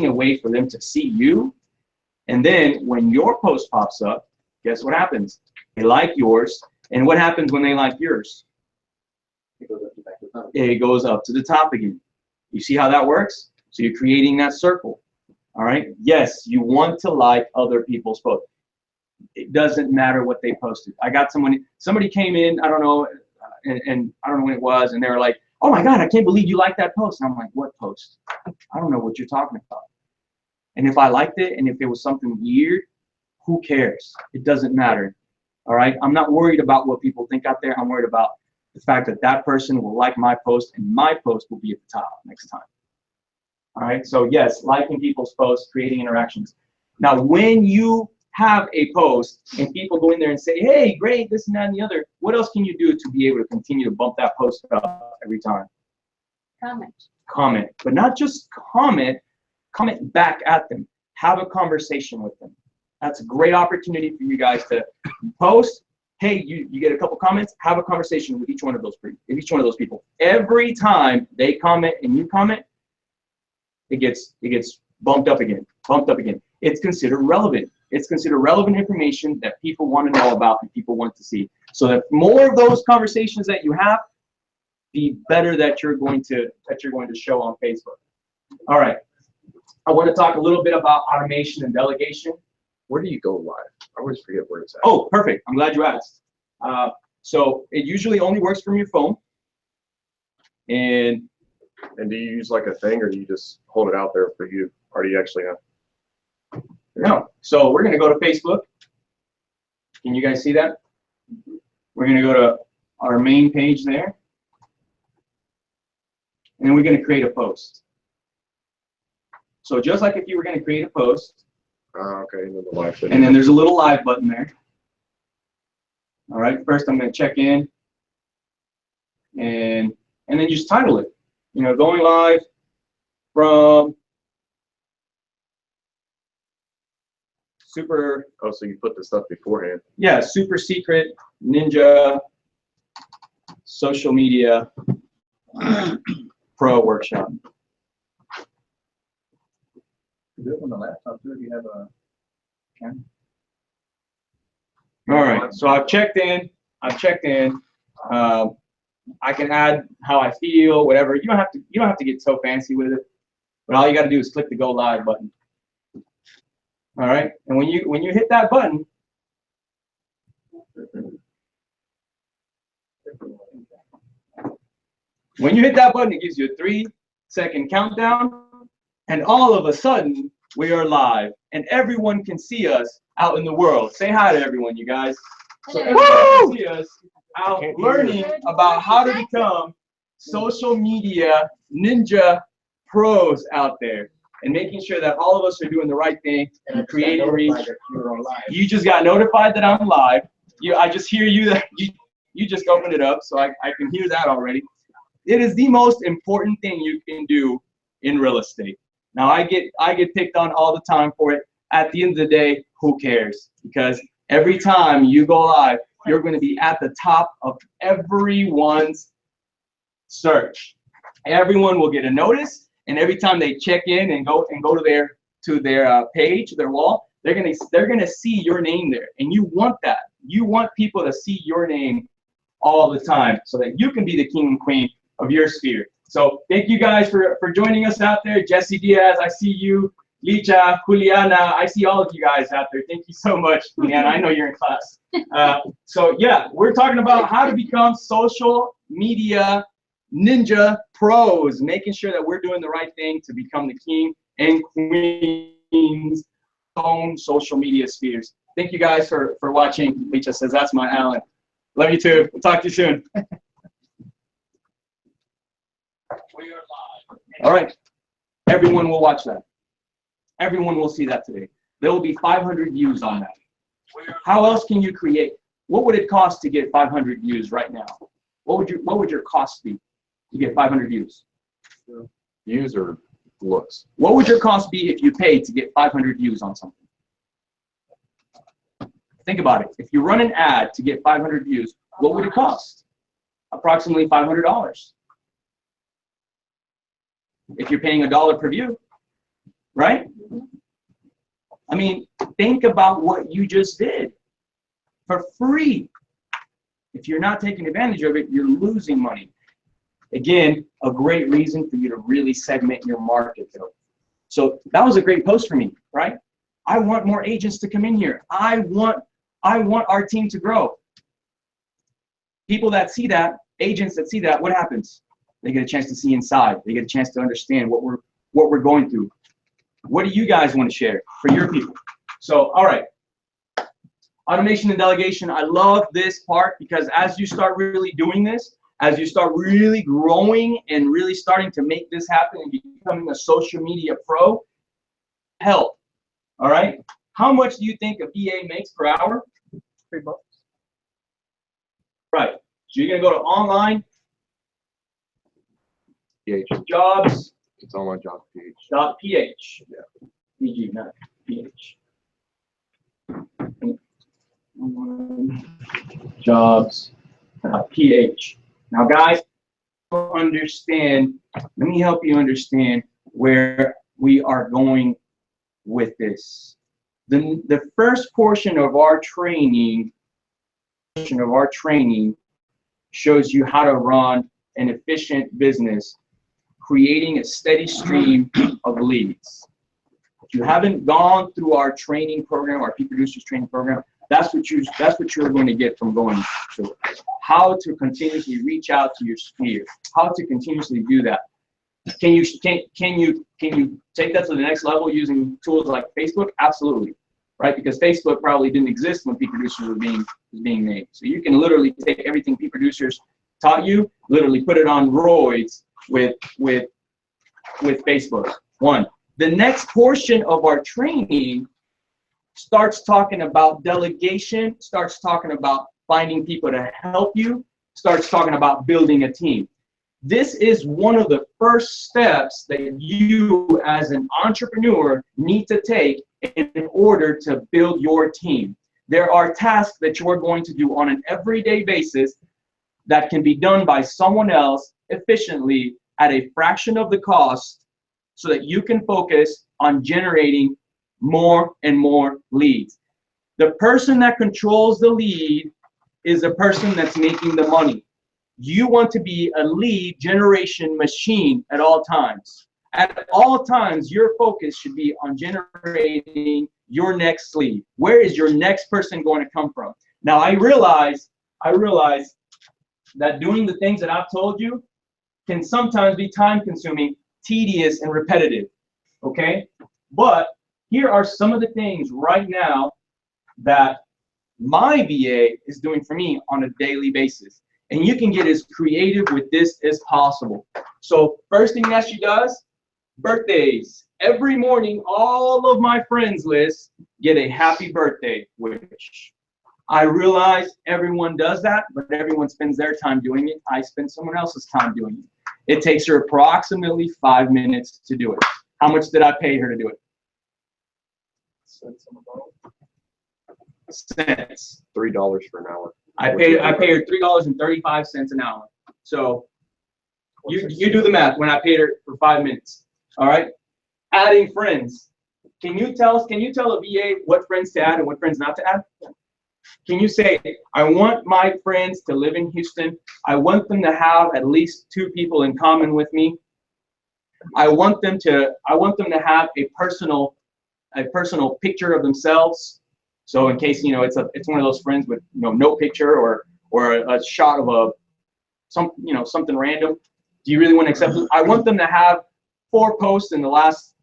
a way for them to see you, and then when your post pops up, guess what happens? They like yours, and what happens when they like yours? It goes up to back to the top. It goes up to the top again. You see how that works? So you're creating that circle. All right. Yes, you want to like other people's posts. It doesn't matter what they posted. I got somebody came in, I don't know, and I don't know when it was, and they were like, "Oh my God, I can't believe you liked that post." And I'm like, "What post? I don't know what you're talking about." And if I liked it, and if it was something weird, who cares? It doesn't matter. All right. I'm not worried about what people think out there. I'm worried about the fact that that person will like my post, and my post will be at the top next time. All right. So yes, liking people's posts, creating interactions. Now, when you have a post and people go in there and say, "Hey, great, this and that and the other," what else can you do to be able to continue to bump that post up every time? Comment. Comment, but not just comment back at them. Have a conversation with them. That's a great opportunity for you guys to post. Hey, you get a couple comments, have a conversation with each one of those people. Every time they comment and you comment, it gets bumped up again. It's considered relevant. It's considered relevant information that people want to know about and people want to see. So the more of those conversations that you have, the better that you're going to show on Facebook. All right. I want to talk a little bit about automation and delegation. Where do you go live? I always forget where it's at. Oh, perfect. I'm glad you asked. So it usually only works from your phone. And And do you use like a thing, or do you just hold it out there for you? Or do you actually have? no. So we're going to go to Facebook. Can you guys see that? We're going to go to our main page there. And then we're going to create a post. So just like if you were going to create a post, Okay, and then the live thing. and then there's a little live button there. All right, first I'm going to check in, and then just title it. You know, going live from super, Oh, so you put the stuff beforehand. yeah, super secret ninja social media pro workshop. You do it on the laptop too, if you have a camera. All right, so I've checked in. I can add how I feel, whatever. You don't have to get so fancy with it. But all you got to do is click the go live button. All right, and when you hit that button, it gives you a 3-second countdown, and all of a sudden we are live, and everyone can see us out in the world. Say hi to everyone, you guys. So everyone can see us out learning about how to become social media ninja pros out there, and making sure that all of us are doing the right thing and creating reach. You just got notified that I'm live. I just hear you that you just opened it up, so I can hear that already. It is the most important thing you can do in real estate. Now I get picked on all the time for it. At the end of the day, who cares? Because every time you go live, you're going to be at the top of everyone's search. Everyone will get a notice, and every time they check in and go to their page, their wall, they're gonna see your name there, and you want that. You want people to see your name all the time, so that you can be the king and queen of your sphere. So thank you guys for joining us out there. Jesse Diaz, I see you. Licha, Juliana, I see all of you guys out there. Thank you so much, Juliana. I know you're in class. So yeah, we're talking about how to become social media ninja pros, making sure that we're doing the right thing to become the king and queens own social media spheres. Thank you guys for watching. Licha says, that's my Alan. Love you too. We'll talk to you soon. We are live. All right. Everyone will watch that. Everyone will see that today. There will be 500 views on that. How else can you create? What would it cost to get 500 views right now? What would your cost be to get 500 views? Views or looks? What would your cost be if you paid to get 500 views on something? Think about it. If you run an ad to get 500 views, what would it cost? Approximately $500. If you're paying $1 per view, right? I mean, think about what you just did for free. If you're not taking advantage of it, you're losing money. Again, a great reason for you to really segment your market, though. So that was a great post for me, right? I want more agents to come in here. I want our team to grow. People that see that, agents that see that, what happens? They get a chance to see inside. They get a chance to understand what we're going through. What do you guys want to share for your people? So, all right. Automation and delegation. I love this part because as you start really doing this, as you start really growing and really starting to make this happen and becoming a social media pro, help. All right. How much do you think a VA makes per hour? $3. Right. So you're going to go to online PH. jobs. It's online job PH. .ph. Yeah. PG, not PH. Jobs. PH. Now, guys, understand. Let me help you understand where we are going with this. The first portion of our training shows you how to run an efficient business, creating a steady stream of leads. If you haven't gone through our training program, our Peak Producers training program, that's what you're going to get from going through it. How to continuously reach out to your sphere, how to continuously do that. Can you take that to the next level using tools like Facebook? Absolutely, right? Because Facebook probably didn't exist when Peak Producers was being made. So you can literally take everything Peak Producers taught you, literally put it on roids with Facebook. One. The next portion of our training starts talking about delegation, starts talking about finding people to help you, starts talking about building a team. This is one of the first steps that you as an entrepreneur need to take in order to build your team. There are tasks that you are going to do on an everyday basis that can be done by someone else efficiently at a fraction of the cost so that you can focus on generating more and more leads. The person that controls the lead is the person that's making the money. You want to be a lead generation machine at all times. At all times, your focus should be on generating your next lead. Where is your next person going to come from? Now, I realize that doing the things that I've told you can sometimes be time-consuming, tedious, and repetitive, okay? But here are some of the things right now that my VA is doing for me on a daily basis. And you can get as creative with this as possible. So first thing that she does, birthdays. Every morning, all of my friends list get a happy birthday wish. I realize everyone does that, but everyone spends their time doing it. I spend someone else's time doing it. It takes her approximately 5 minutes to do it. How much did I pay her to do it? Cents. $3 for an hour. I pay her $3.35 an hour. So you do the math when I paid her for 5 minutes. All right. Adding friends. Can you tell a VA what friends to add and what friends not to add? Can you say, I want my friends to live in Houston. I want them to have at least 2 people in common with me. I want them to have a personal picture of themselves. So in case, it's one of those friends with no picture or a shot of something random. Do you really want to accept it? I want them to have 4 posts in the last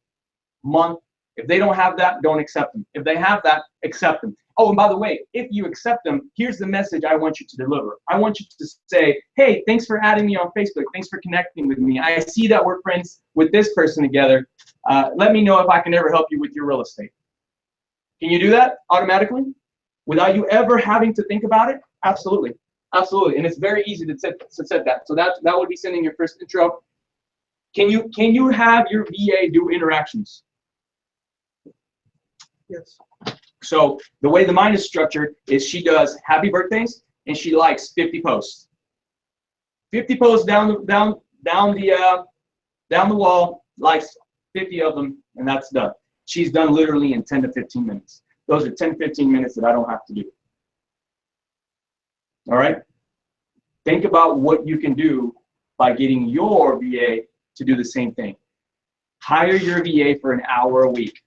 month. If they don't have that, don't accept them. If they have that, accept them. Oh, and by the way, if you accept them, here's the message I want you to deliver. I want you to say, hey, thanks for adding me on Facebook. Thanks for connecting with me. I see that we're friends with this person together. Let me know if I can ever help you with your real estate. Can you do that automatically without you ever having to think about it? Absolutely. Absolutely. And it's very easy to set that. So that would be sending your first intro. Can you have your VA do interactions? Yes. So the way the mine is structured is she does happy birthdays and she likes 50 posts. 50 posts down the wall, likes 50 of them, and that's done. She's done literally in 10 to 15 minutes. Those are 10, 15 minutes that I don't have to do. All right? Think about what you can do by getting your VA to do the same thing. Hire your VA for an hour a week.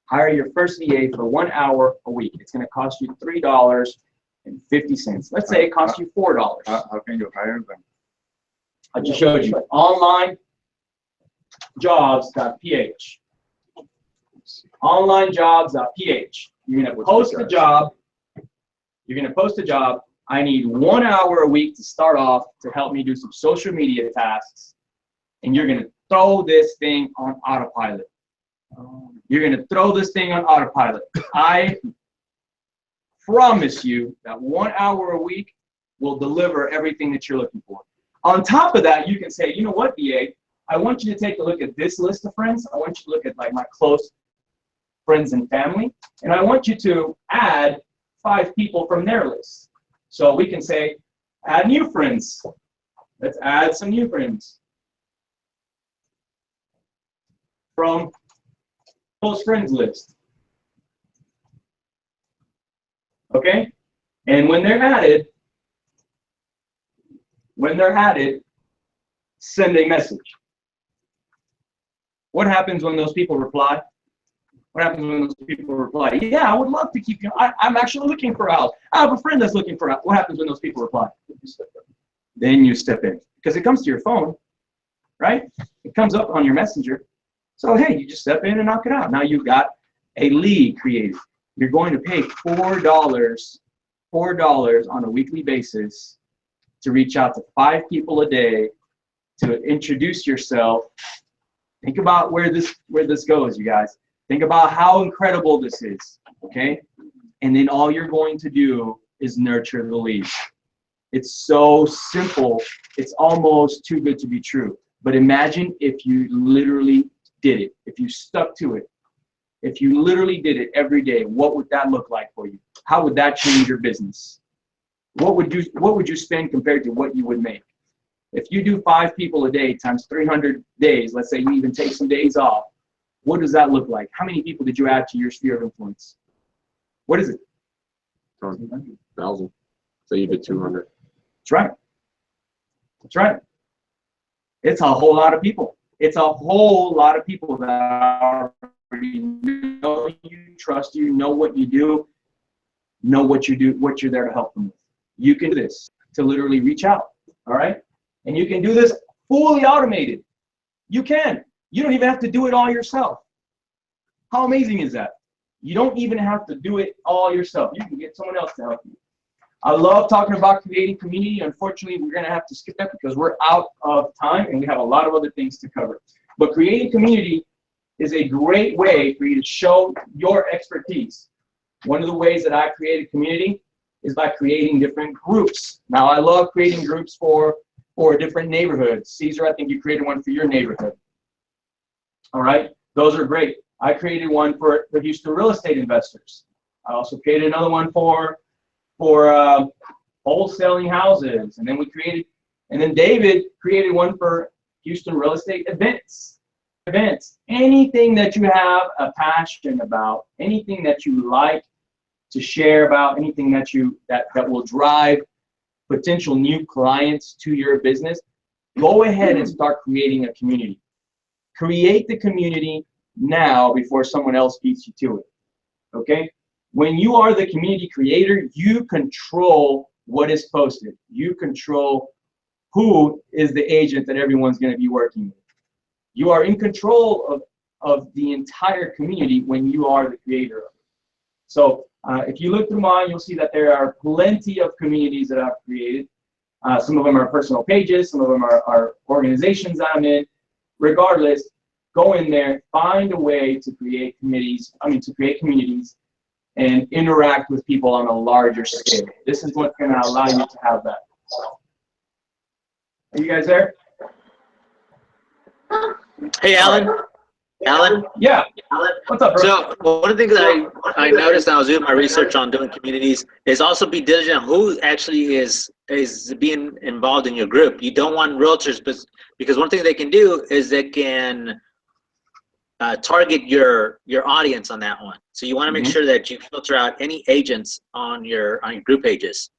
Hire your first VA for 1 hour a week. It's going to cost you $3.50. Let's say it costs you $4. How can you hire them? I just showed you. Onlinejobs.ph. Onlinejobs.ph. You're going to post a job. I need 1 hour a week to start off to help me do some social media tasks. And you're going to throw this thing on autopilot. You're going to throw this thing on autopilot. I promise you that 1 hour a week will deliver everything that you're looking for. On top of that, you can say, you know what, VA, I want you to take a look at this list of friends. I want you to look at like my close friends and family. And I want you to add 5 people from their list. So we can say, add new friends. Let's add some new friends from close friends list. Okay? And when they're added, send a message. What happens when those people reply? What happens when those people reply, yeah, I would love to keep you. I'm actually looking for a house. I have a friend that's looking for a house. What happens when those people reply? Then you step in because it comes to your phone, right? It comes up on your messenger. So, hey, you just step in and knock it out. Now you've got a lead created. You're going to pay $4 on a weekly basis to reach out to 5 people a day to introduce yourself. Think about where this goes, you guys. Think about how incredible this is, okay? And then all you're going to do is nurture the lead. It's so simple. It's almost too good to be true. But imagine if you literally did it, if you stuck to it. If you literally did it every day, what would that look like for you? How would that change your business? What would you spend compared to what you would make? If you do 5 people a day times 300 days, let's say you even take some days off, what does that look like? How many people did you add to your sphere of influence? What is it? 1,000. So you did 200. That's right. That's right. It's a whole lot of people. It's a whole lot of people that already know you, trust you, know what you do, know what you do, what you're there to help them with. You can do this to literally reach out, all right? And you can do this fully automated. You can. You don't even have to do it all yourself. How amazing is that? You don't even have to do it all yourself. You can get someone else to help you. I love talking about creating community. Unfortunately, we're going to have to skip that because we're out of time and we have a lot of other things to cover. But creating community is a great way for you to show your expertise. One of the ways that I create a community is by creating different groups. Now, I love creating groups for different neighborhoods. Caesar, I think you created one for your neighborhood. All right, those are great. I created one for the Houston real estate investors. I also created another one for wholesaling houses, and then David created one for Houston real estate events. Anything that you have a passion about, anything that you like to share about, anything that will drive potential new clients to your business, go ahead and start creating a community. Create the community now before someone else beats you to it, okay? When you are the community creator, you control what is posted. You control who is the agent that everyone's going to be working with. You are in control of the entire community when you are the creator of it. So if you look through mine, you'll see that there are plenty of communities that I've created. Some of them are personal pages. Some of them are organizations I'm in. Regardless, go in there, find a way to create communities and interact with people on a larger scale. This is what's going to allow you to have that. Are you guys there? Hey, Alan. Alan? Yeah. What's up, bro? So one of the things that I noticed when I was doing my research on doing communities is also be diligent on who actually is being involved in your group. You don't want realtors, because one thing they can do is they can target your audience on that one. So you want to make sure that you filter out any agents on your group pages.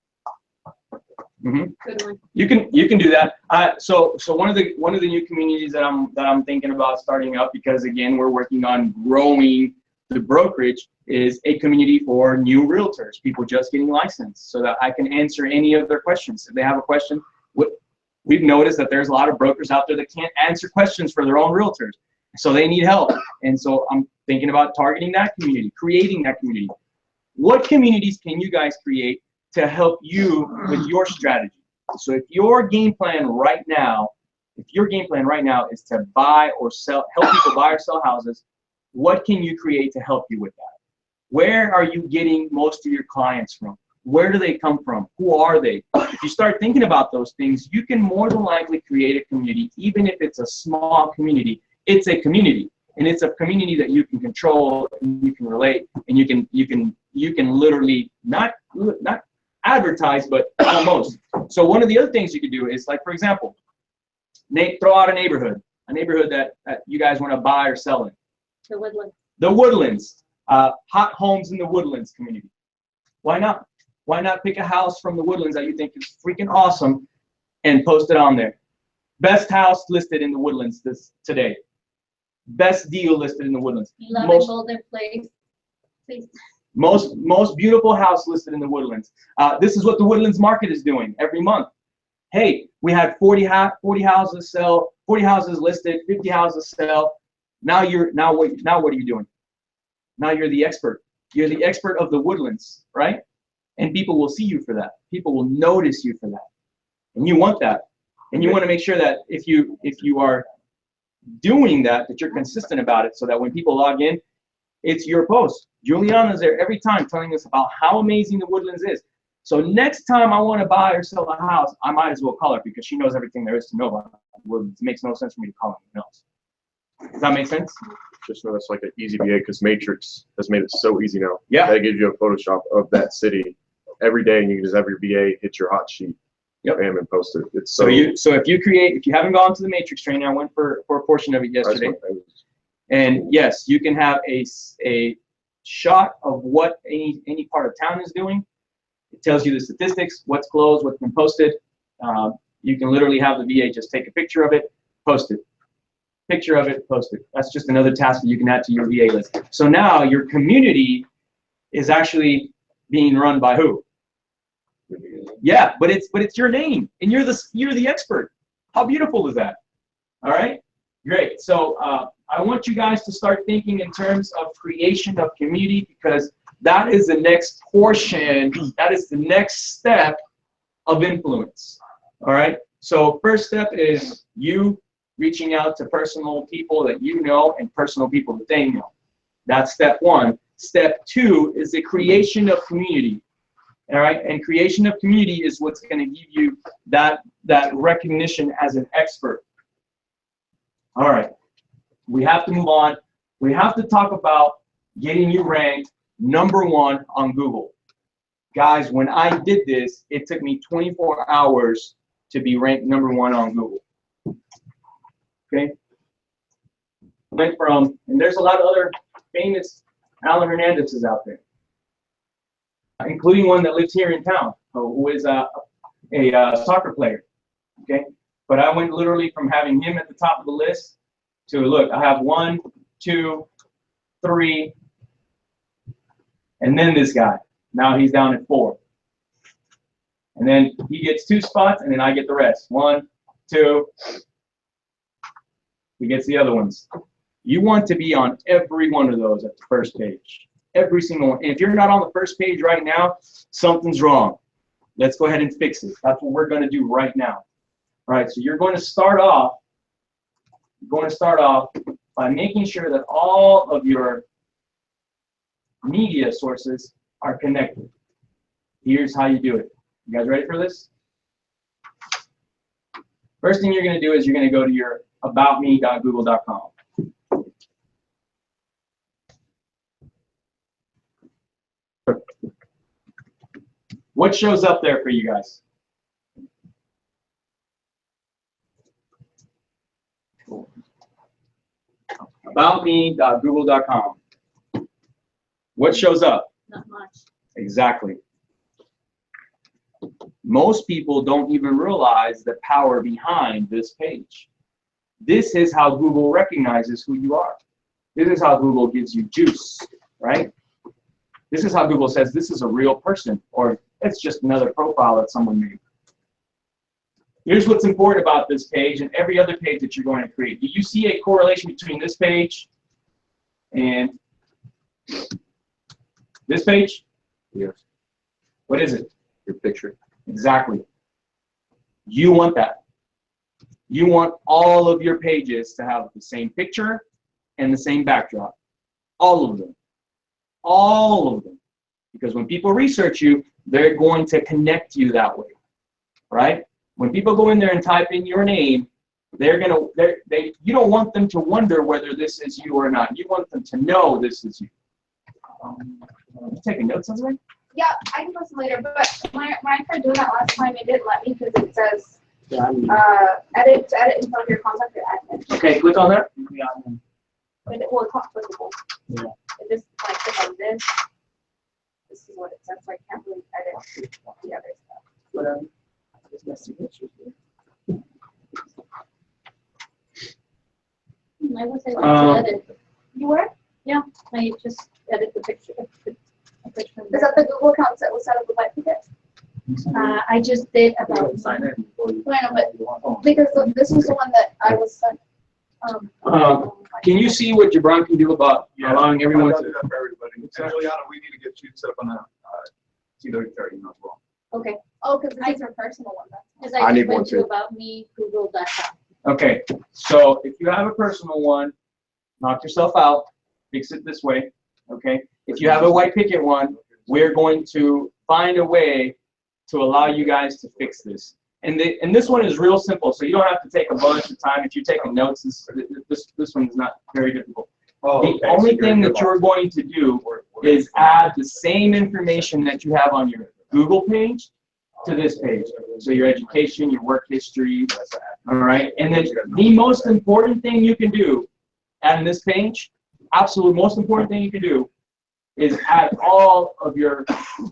Good one. You can do that. So one of the new communities that I'm thinking about starting up, because again we're working on growing the brokerage, is a community for new realtors, people just getting licensed, so that I can answer any of their questions. If they have a question, we've noticed that there's a lot of brokers out there that can't answer questions for their own realtors, so they need help. And so I'm thinking about targeting that community, creating that community. What communities can you guys create to help you with your strategy? So if your game plan right now is to buy or sell, help people buy or sell houses, what can you create to help you with that? Where are you getting most of your clients from? Where do they come from? Who are they? If you start thinking about those things, you can more than likely create a community. Even if it's a small community, it's a community, and it's a community that you can control, and you can relate, and you can literally not advertise, but almost. So one of the other things you could do is, like, for example, throw out a neighborhood that you guys want to buy or sell in. The Woodlands. The Woodlands, hot homes in the Woodlands community. Why not? Why not pick a house from the Woodlands that you think is freaking awesome and post it on there? Best house listed in the Woodlands today. best deal listed in the Woodlands. 11 Most- Golden Place. Please. Most beautiful house listed in the Woodlands. This is what the Woodlands Market is doing every month. Hey, we had 40 houses sell, 40 houses listed, 50 houses sell. Now what are you doing? Now you're the expert. You're the expert of the Woodlands, right? And people will see you for that. People will notice you for that. And you want that. And you want to make sure that if you are doing that you're consistent about it, so that when people log in, it's your post. Juliana's there every time telling us about how amazing the Woodlands is. So next time I want to buy or sell a house, I might as well call her because she knows everything there is to know about the Woodlands. It makes no sense for me to call anyone else. Does that make sense? Just know it's like an easy VA because Matrix has made it so easy now. Yeah. That gives you a Photoshop of that city every day, and you can just have your VA hit your hot sheet. Yep. Bam, and post it. It's So if you haven't gone to the Matrix training, I went for a portion of it yesterday. And yes, you can have a shot of what any part of town is doing. It tells you the statistics, what's closed, what's been posted. You can literally have the VA just take a picture of it, post it. Picture of it, post it. That's just another task that you can add to your VA list. So now your community is actually being run by who? Yeah, but it's your name, and you're the expert. How beautiful is that? All right, great. So I want you guys to start thinking in terms of creation of community, because that is the next portion. That is the next step of influence. All right. So first step is you reaching out to personal people that you know and personal people that they know. That's step one. Step two is the creation of community. All right, and creation of community is what's going to give you that recognition as an expert. All right, we have to move on. We have to talk about getting you ranked #1 on Google. Guys, when I did this, it took me 24 hours to be ranked #1 on Google. Okay, went from, and there's a lot of other famous Alan Hernandez's out there, including one that lives here in town, who is a soccer player, okay? But I went literally from having him at the top of the list to, look, I have 1, 2, 3, and then this guy. Now he's down at 4. And then he gets 2 spots, and then I get the rest. 1, 2, he gets the other ones. You want to be on every one of those at the first page. Every single one. And if you're not on the first page right now, something's wrong. Let's go ahead and fix it. That's what we're going to do right now. All right, so you're going to start off by making sure that all of your media sources are connected. Here's how you do it. You guys ready for this? First thing you're going to do is you're going to go to your aboutme.google.com. What shows up there for you guys? Aboutme.google.com. What shows up? Not much. Exactly. Most people don't even realize the power behind this page. This is how Google recognizes who you are. This is how Google gives you juice, right? This is how Google says this is a real person, or it's just another profile that someone made. Here's what's important about this page and every other page that you're going to create. Do you see a correlation between this page and this page? Yes. What is it? Your picture. Exactly. You want that. You want all of your pages to have the same picture and the same backdrop. All of them. All of them. Because when people research you, they're going to connect you that way, right? When people go in there and type in your name, you don't want them to wonder whether this is you or not. You want them to know this is you. You taking notes on something? Yeah, I can listen later, but when I tried doing that last time, it didn't let me because it says edit info of your contact or admin. Okay, click on that. But it's not clickable. Yeah. It just like click on this. This is what it says, so I can't really edit the other stuff. Whatever. Just my signature here. I was able Um, to edit. You were? I just edit the picture. a picture. Is that the Google account that was set up with White Ticket? I just did about. Sign in before you. Wait, no, but because this was the one that I was sent. Can you see what Gibran can do about allowing everyone I'll to? do that for everybody. And Juliana, we need to get you set up on a, CW30 as well. Okay, Oh, because this is her personal one. because I I need just one went to too. about me, google.com. Okay, so if you have a personal one, knock yourself out, fix it this way, okay? If you have a white picket one, we're going to find a way to allow you guys to fix this. And this one is real simple, so you don't have to take a bunch of time. If you're taking notes, this one is not very difficult. The only thing that you're going to do is add the same information that you have on your Google page to this page. So your education, your work history, all right? And then the most important thing you can do on this page, absolute most important thing you can do is add all of your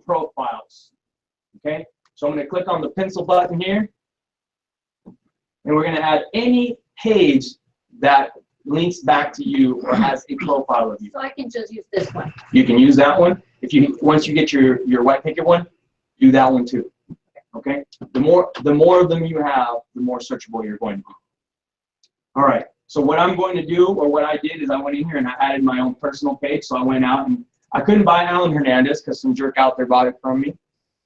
profiles, okay? So I'm gonna click on the pencil button here, and we're gonna add any page that links back to you or has a profile of you. So I can just use this one. You can use that one. If you once you get your white picket one, do that one too. Okay? The more of them you have, the more searchable you're going to be. All right. So what I'm going to do, or what I did, is I went in here and I added my own personal page. So I went out and I couldn't buy Alan Hernandez because some jerk out there bought it from me.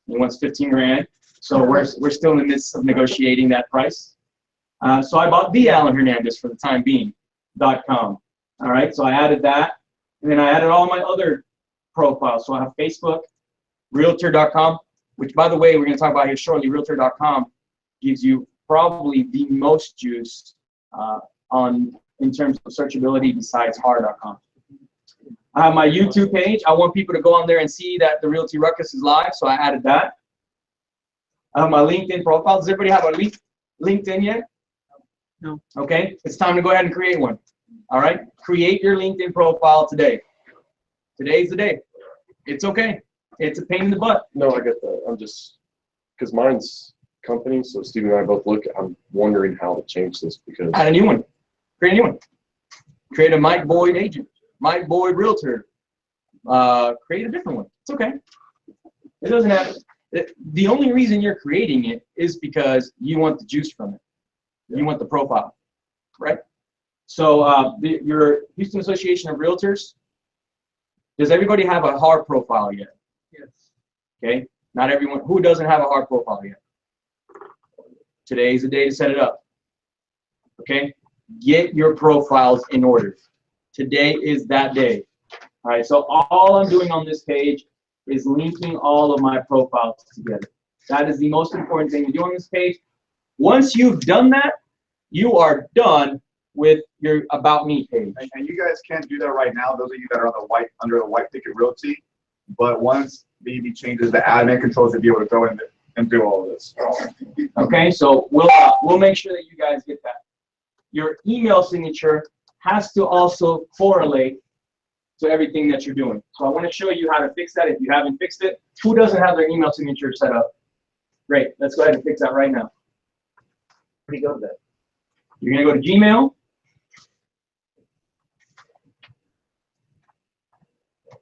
He wants 15 grand. So we're still in the midst of negotiating that price. So I bought the Alan Hernandez for the time being. .com. All right, so I added that, and then I added all my other profiles. So I have Facebook, Realtor.com, which, by the way, we're going to talk about here shortly. Realtor.com gives you probably the most juice in terms of searchability besides Har.com. I have my YouTube page. I want people to go on there and see that the Realty Ruckus is live, so I added that. I have my LinkedIn profile. Does everybody have a LinkedIn yet? No. Okay, it's time to go ahead and create one. All right, create your LinkedIn profile today. Today's the day. It's okay. It's a pain in the butt. No, I get that. I'm just, because mine's company, so Steve and I both look, I'm wondering how to change this because. Add a new one. Create a new one. Create a Mike Boyd agent. Mike Boyd realtor. Create a different one. It's okay. It doesn't have, the only reason you're creating it is because you want the juice from it. You want the profile, right? So your Houston Association of Realtors, does everybody have a hard profile yet? Yes. Okay, not everyone. Who doesn't have a hard profile yet? Today's the day to set it up. Okay, get your profiles in order. Today is that day. All right, so all I'm doing on this page is linking all of my profiles together. That is the most important thing to do on this page. Once you've done that, you are done with your About Me page. And you guys can't do that right now, those of you that are on the under the White Ticket Realty. But once BB changes the admin controls, to be able to go in and do all of this. Okay, so we'll make sure that you guys get that. Your email signature has to also correlate to everything that you're doing. So I want to show you how to fix that if you haven't fixed it. Who doesn't have their email signature set up? Great, let's go ahead and fix that right now. Where do you go to that? You're going to go to Gmail.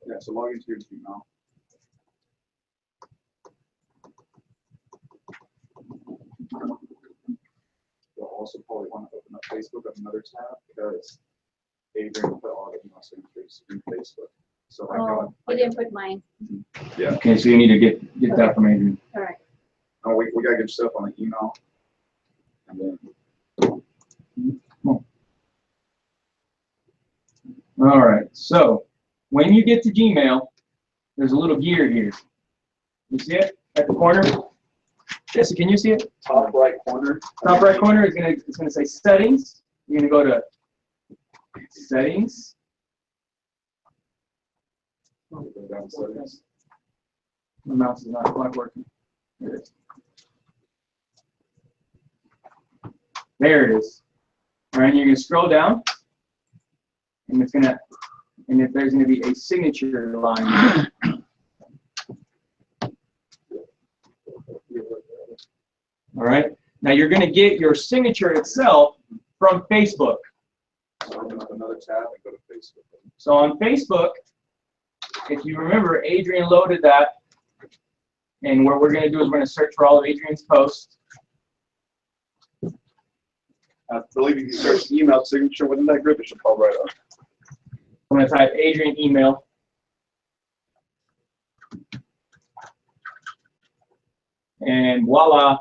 Yeah, so log into your email. You'll also probably want to open up Facebook on another tab because Adrian put all the email signatures in Facebook. So I Oh, go. I didn't put mine. Yeah. Okay, so you need to get that from Adrian. All right. Oh, we gotta get stuff on the email. And then All right, so when you get to Gmail, there's a little gear here. You see it at the corner? Jesse, can you see it? top right corner. Top right corner is gonna say Settings. You're gonna go to Settings. Go down settings. My mouse is not quite working. There it is. There it is. All right, you're gonna scroll down, and there's gonna be a signature line. All right. Now you're gonna get your signature itself from Facebook. Open up another tab and go to Facebook. So on Facebook, if you remember, Adrian loaded that. And what we're going to do is we're going to search for all of Adrian's posts. I believe you can search email signature within that group. It should pop right up. I'm going to type Adrian email. And voila,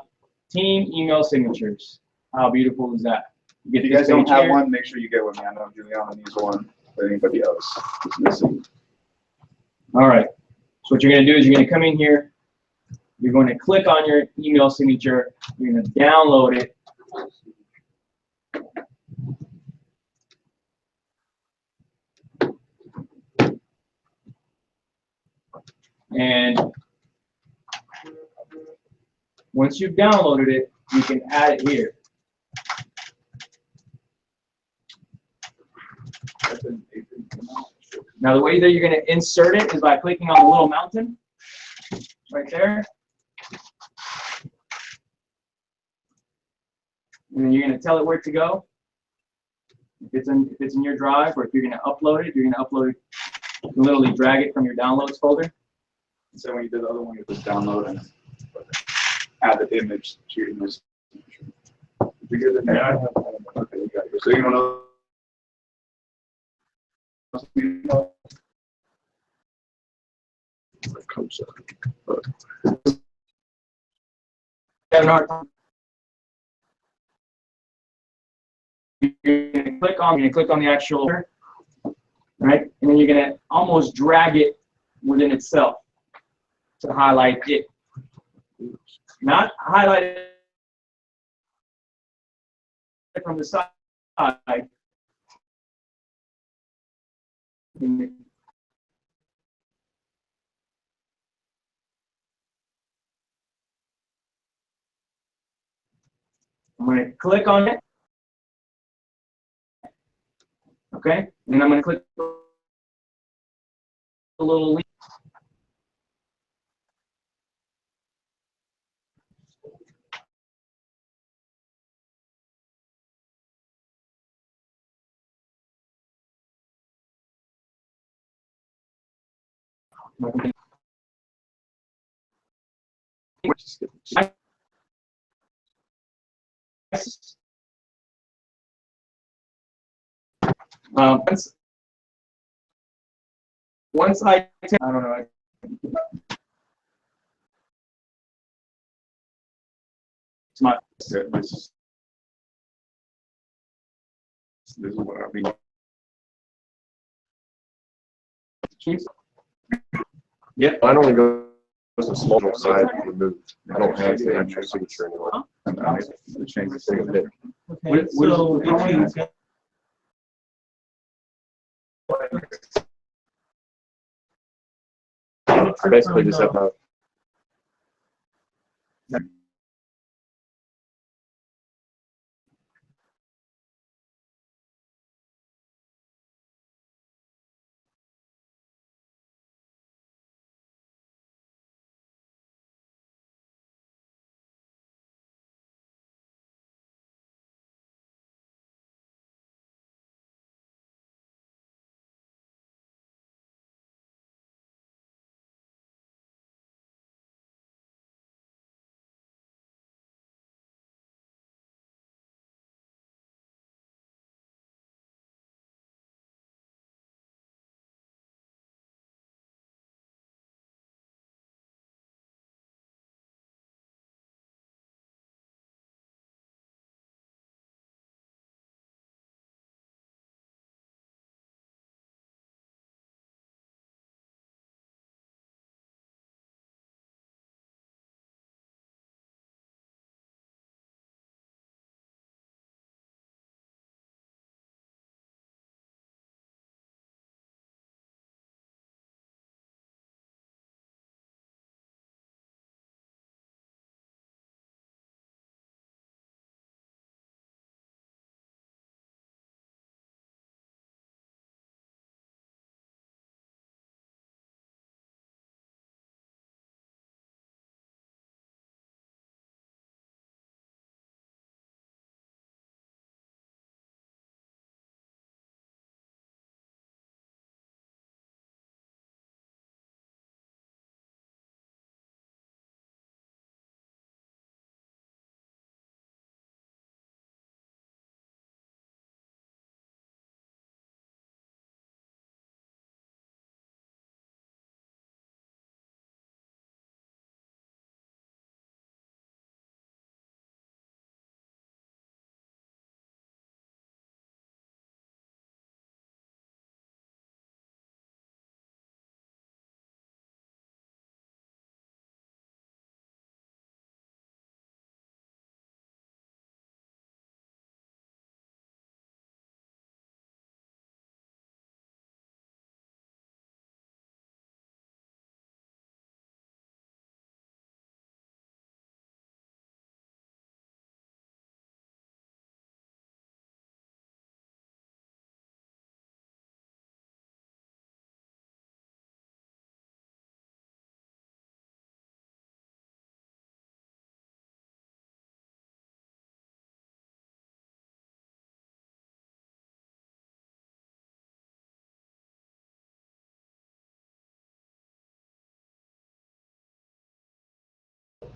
team email signatures. How beautiful is that? If you guys don't have one, make sure you get with me. I know Juliana needs one, but anybody else is missing. All right. So what you're going to do is you're going to come in here. You're going to click on your email signature. You're going to download it. And once you've downloaded it, you can add it here. Now the way that you're going to insert it is by clicking on the little mountain right there. And then you're going to tell it where to go. If it's in your drive, or if you're going to upload it, you can literally drag it from your downloads folder. So when you did the other one, you just download and add the image to your image. Did you get it? Yeah. Okay, you got it. So you want to. Comes up. You're going to click on the actual, right? And then you're going to almost drag it within itself to highlight it. Not highlight it from the side. I'm going to click on it. Okay, and I'm going to click the little link. Once I don't know. It's my This is what I mean. Yep. Mine only goes to small side removed. I don't have the actual signature anymore. The change the Take a pic. Okay, so I basically just have a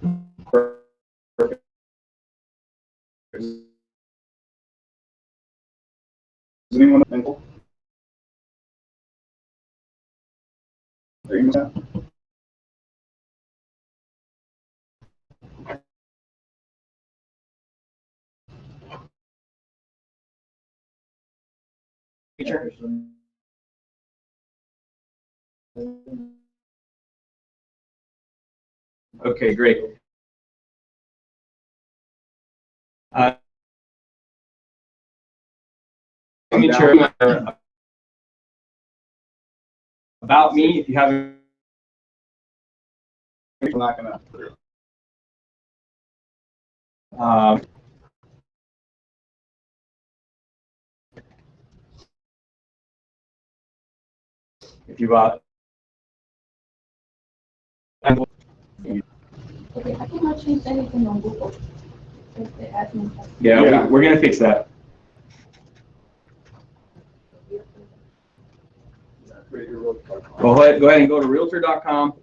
Does anyone know? There you go. Teacher? Okay, great. Signature about me, if you haven't. I'm not gonna. If you Okay, I cannot change anything on Google. If the admin has- yeah, Yeah. we're gonna fix that. Go ahead and go to realtor.com.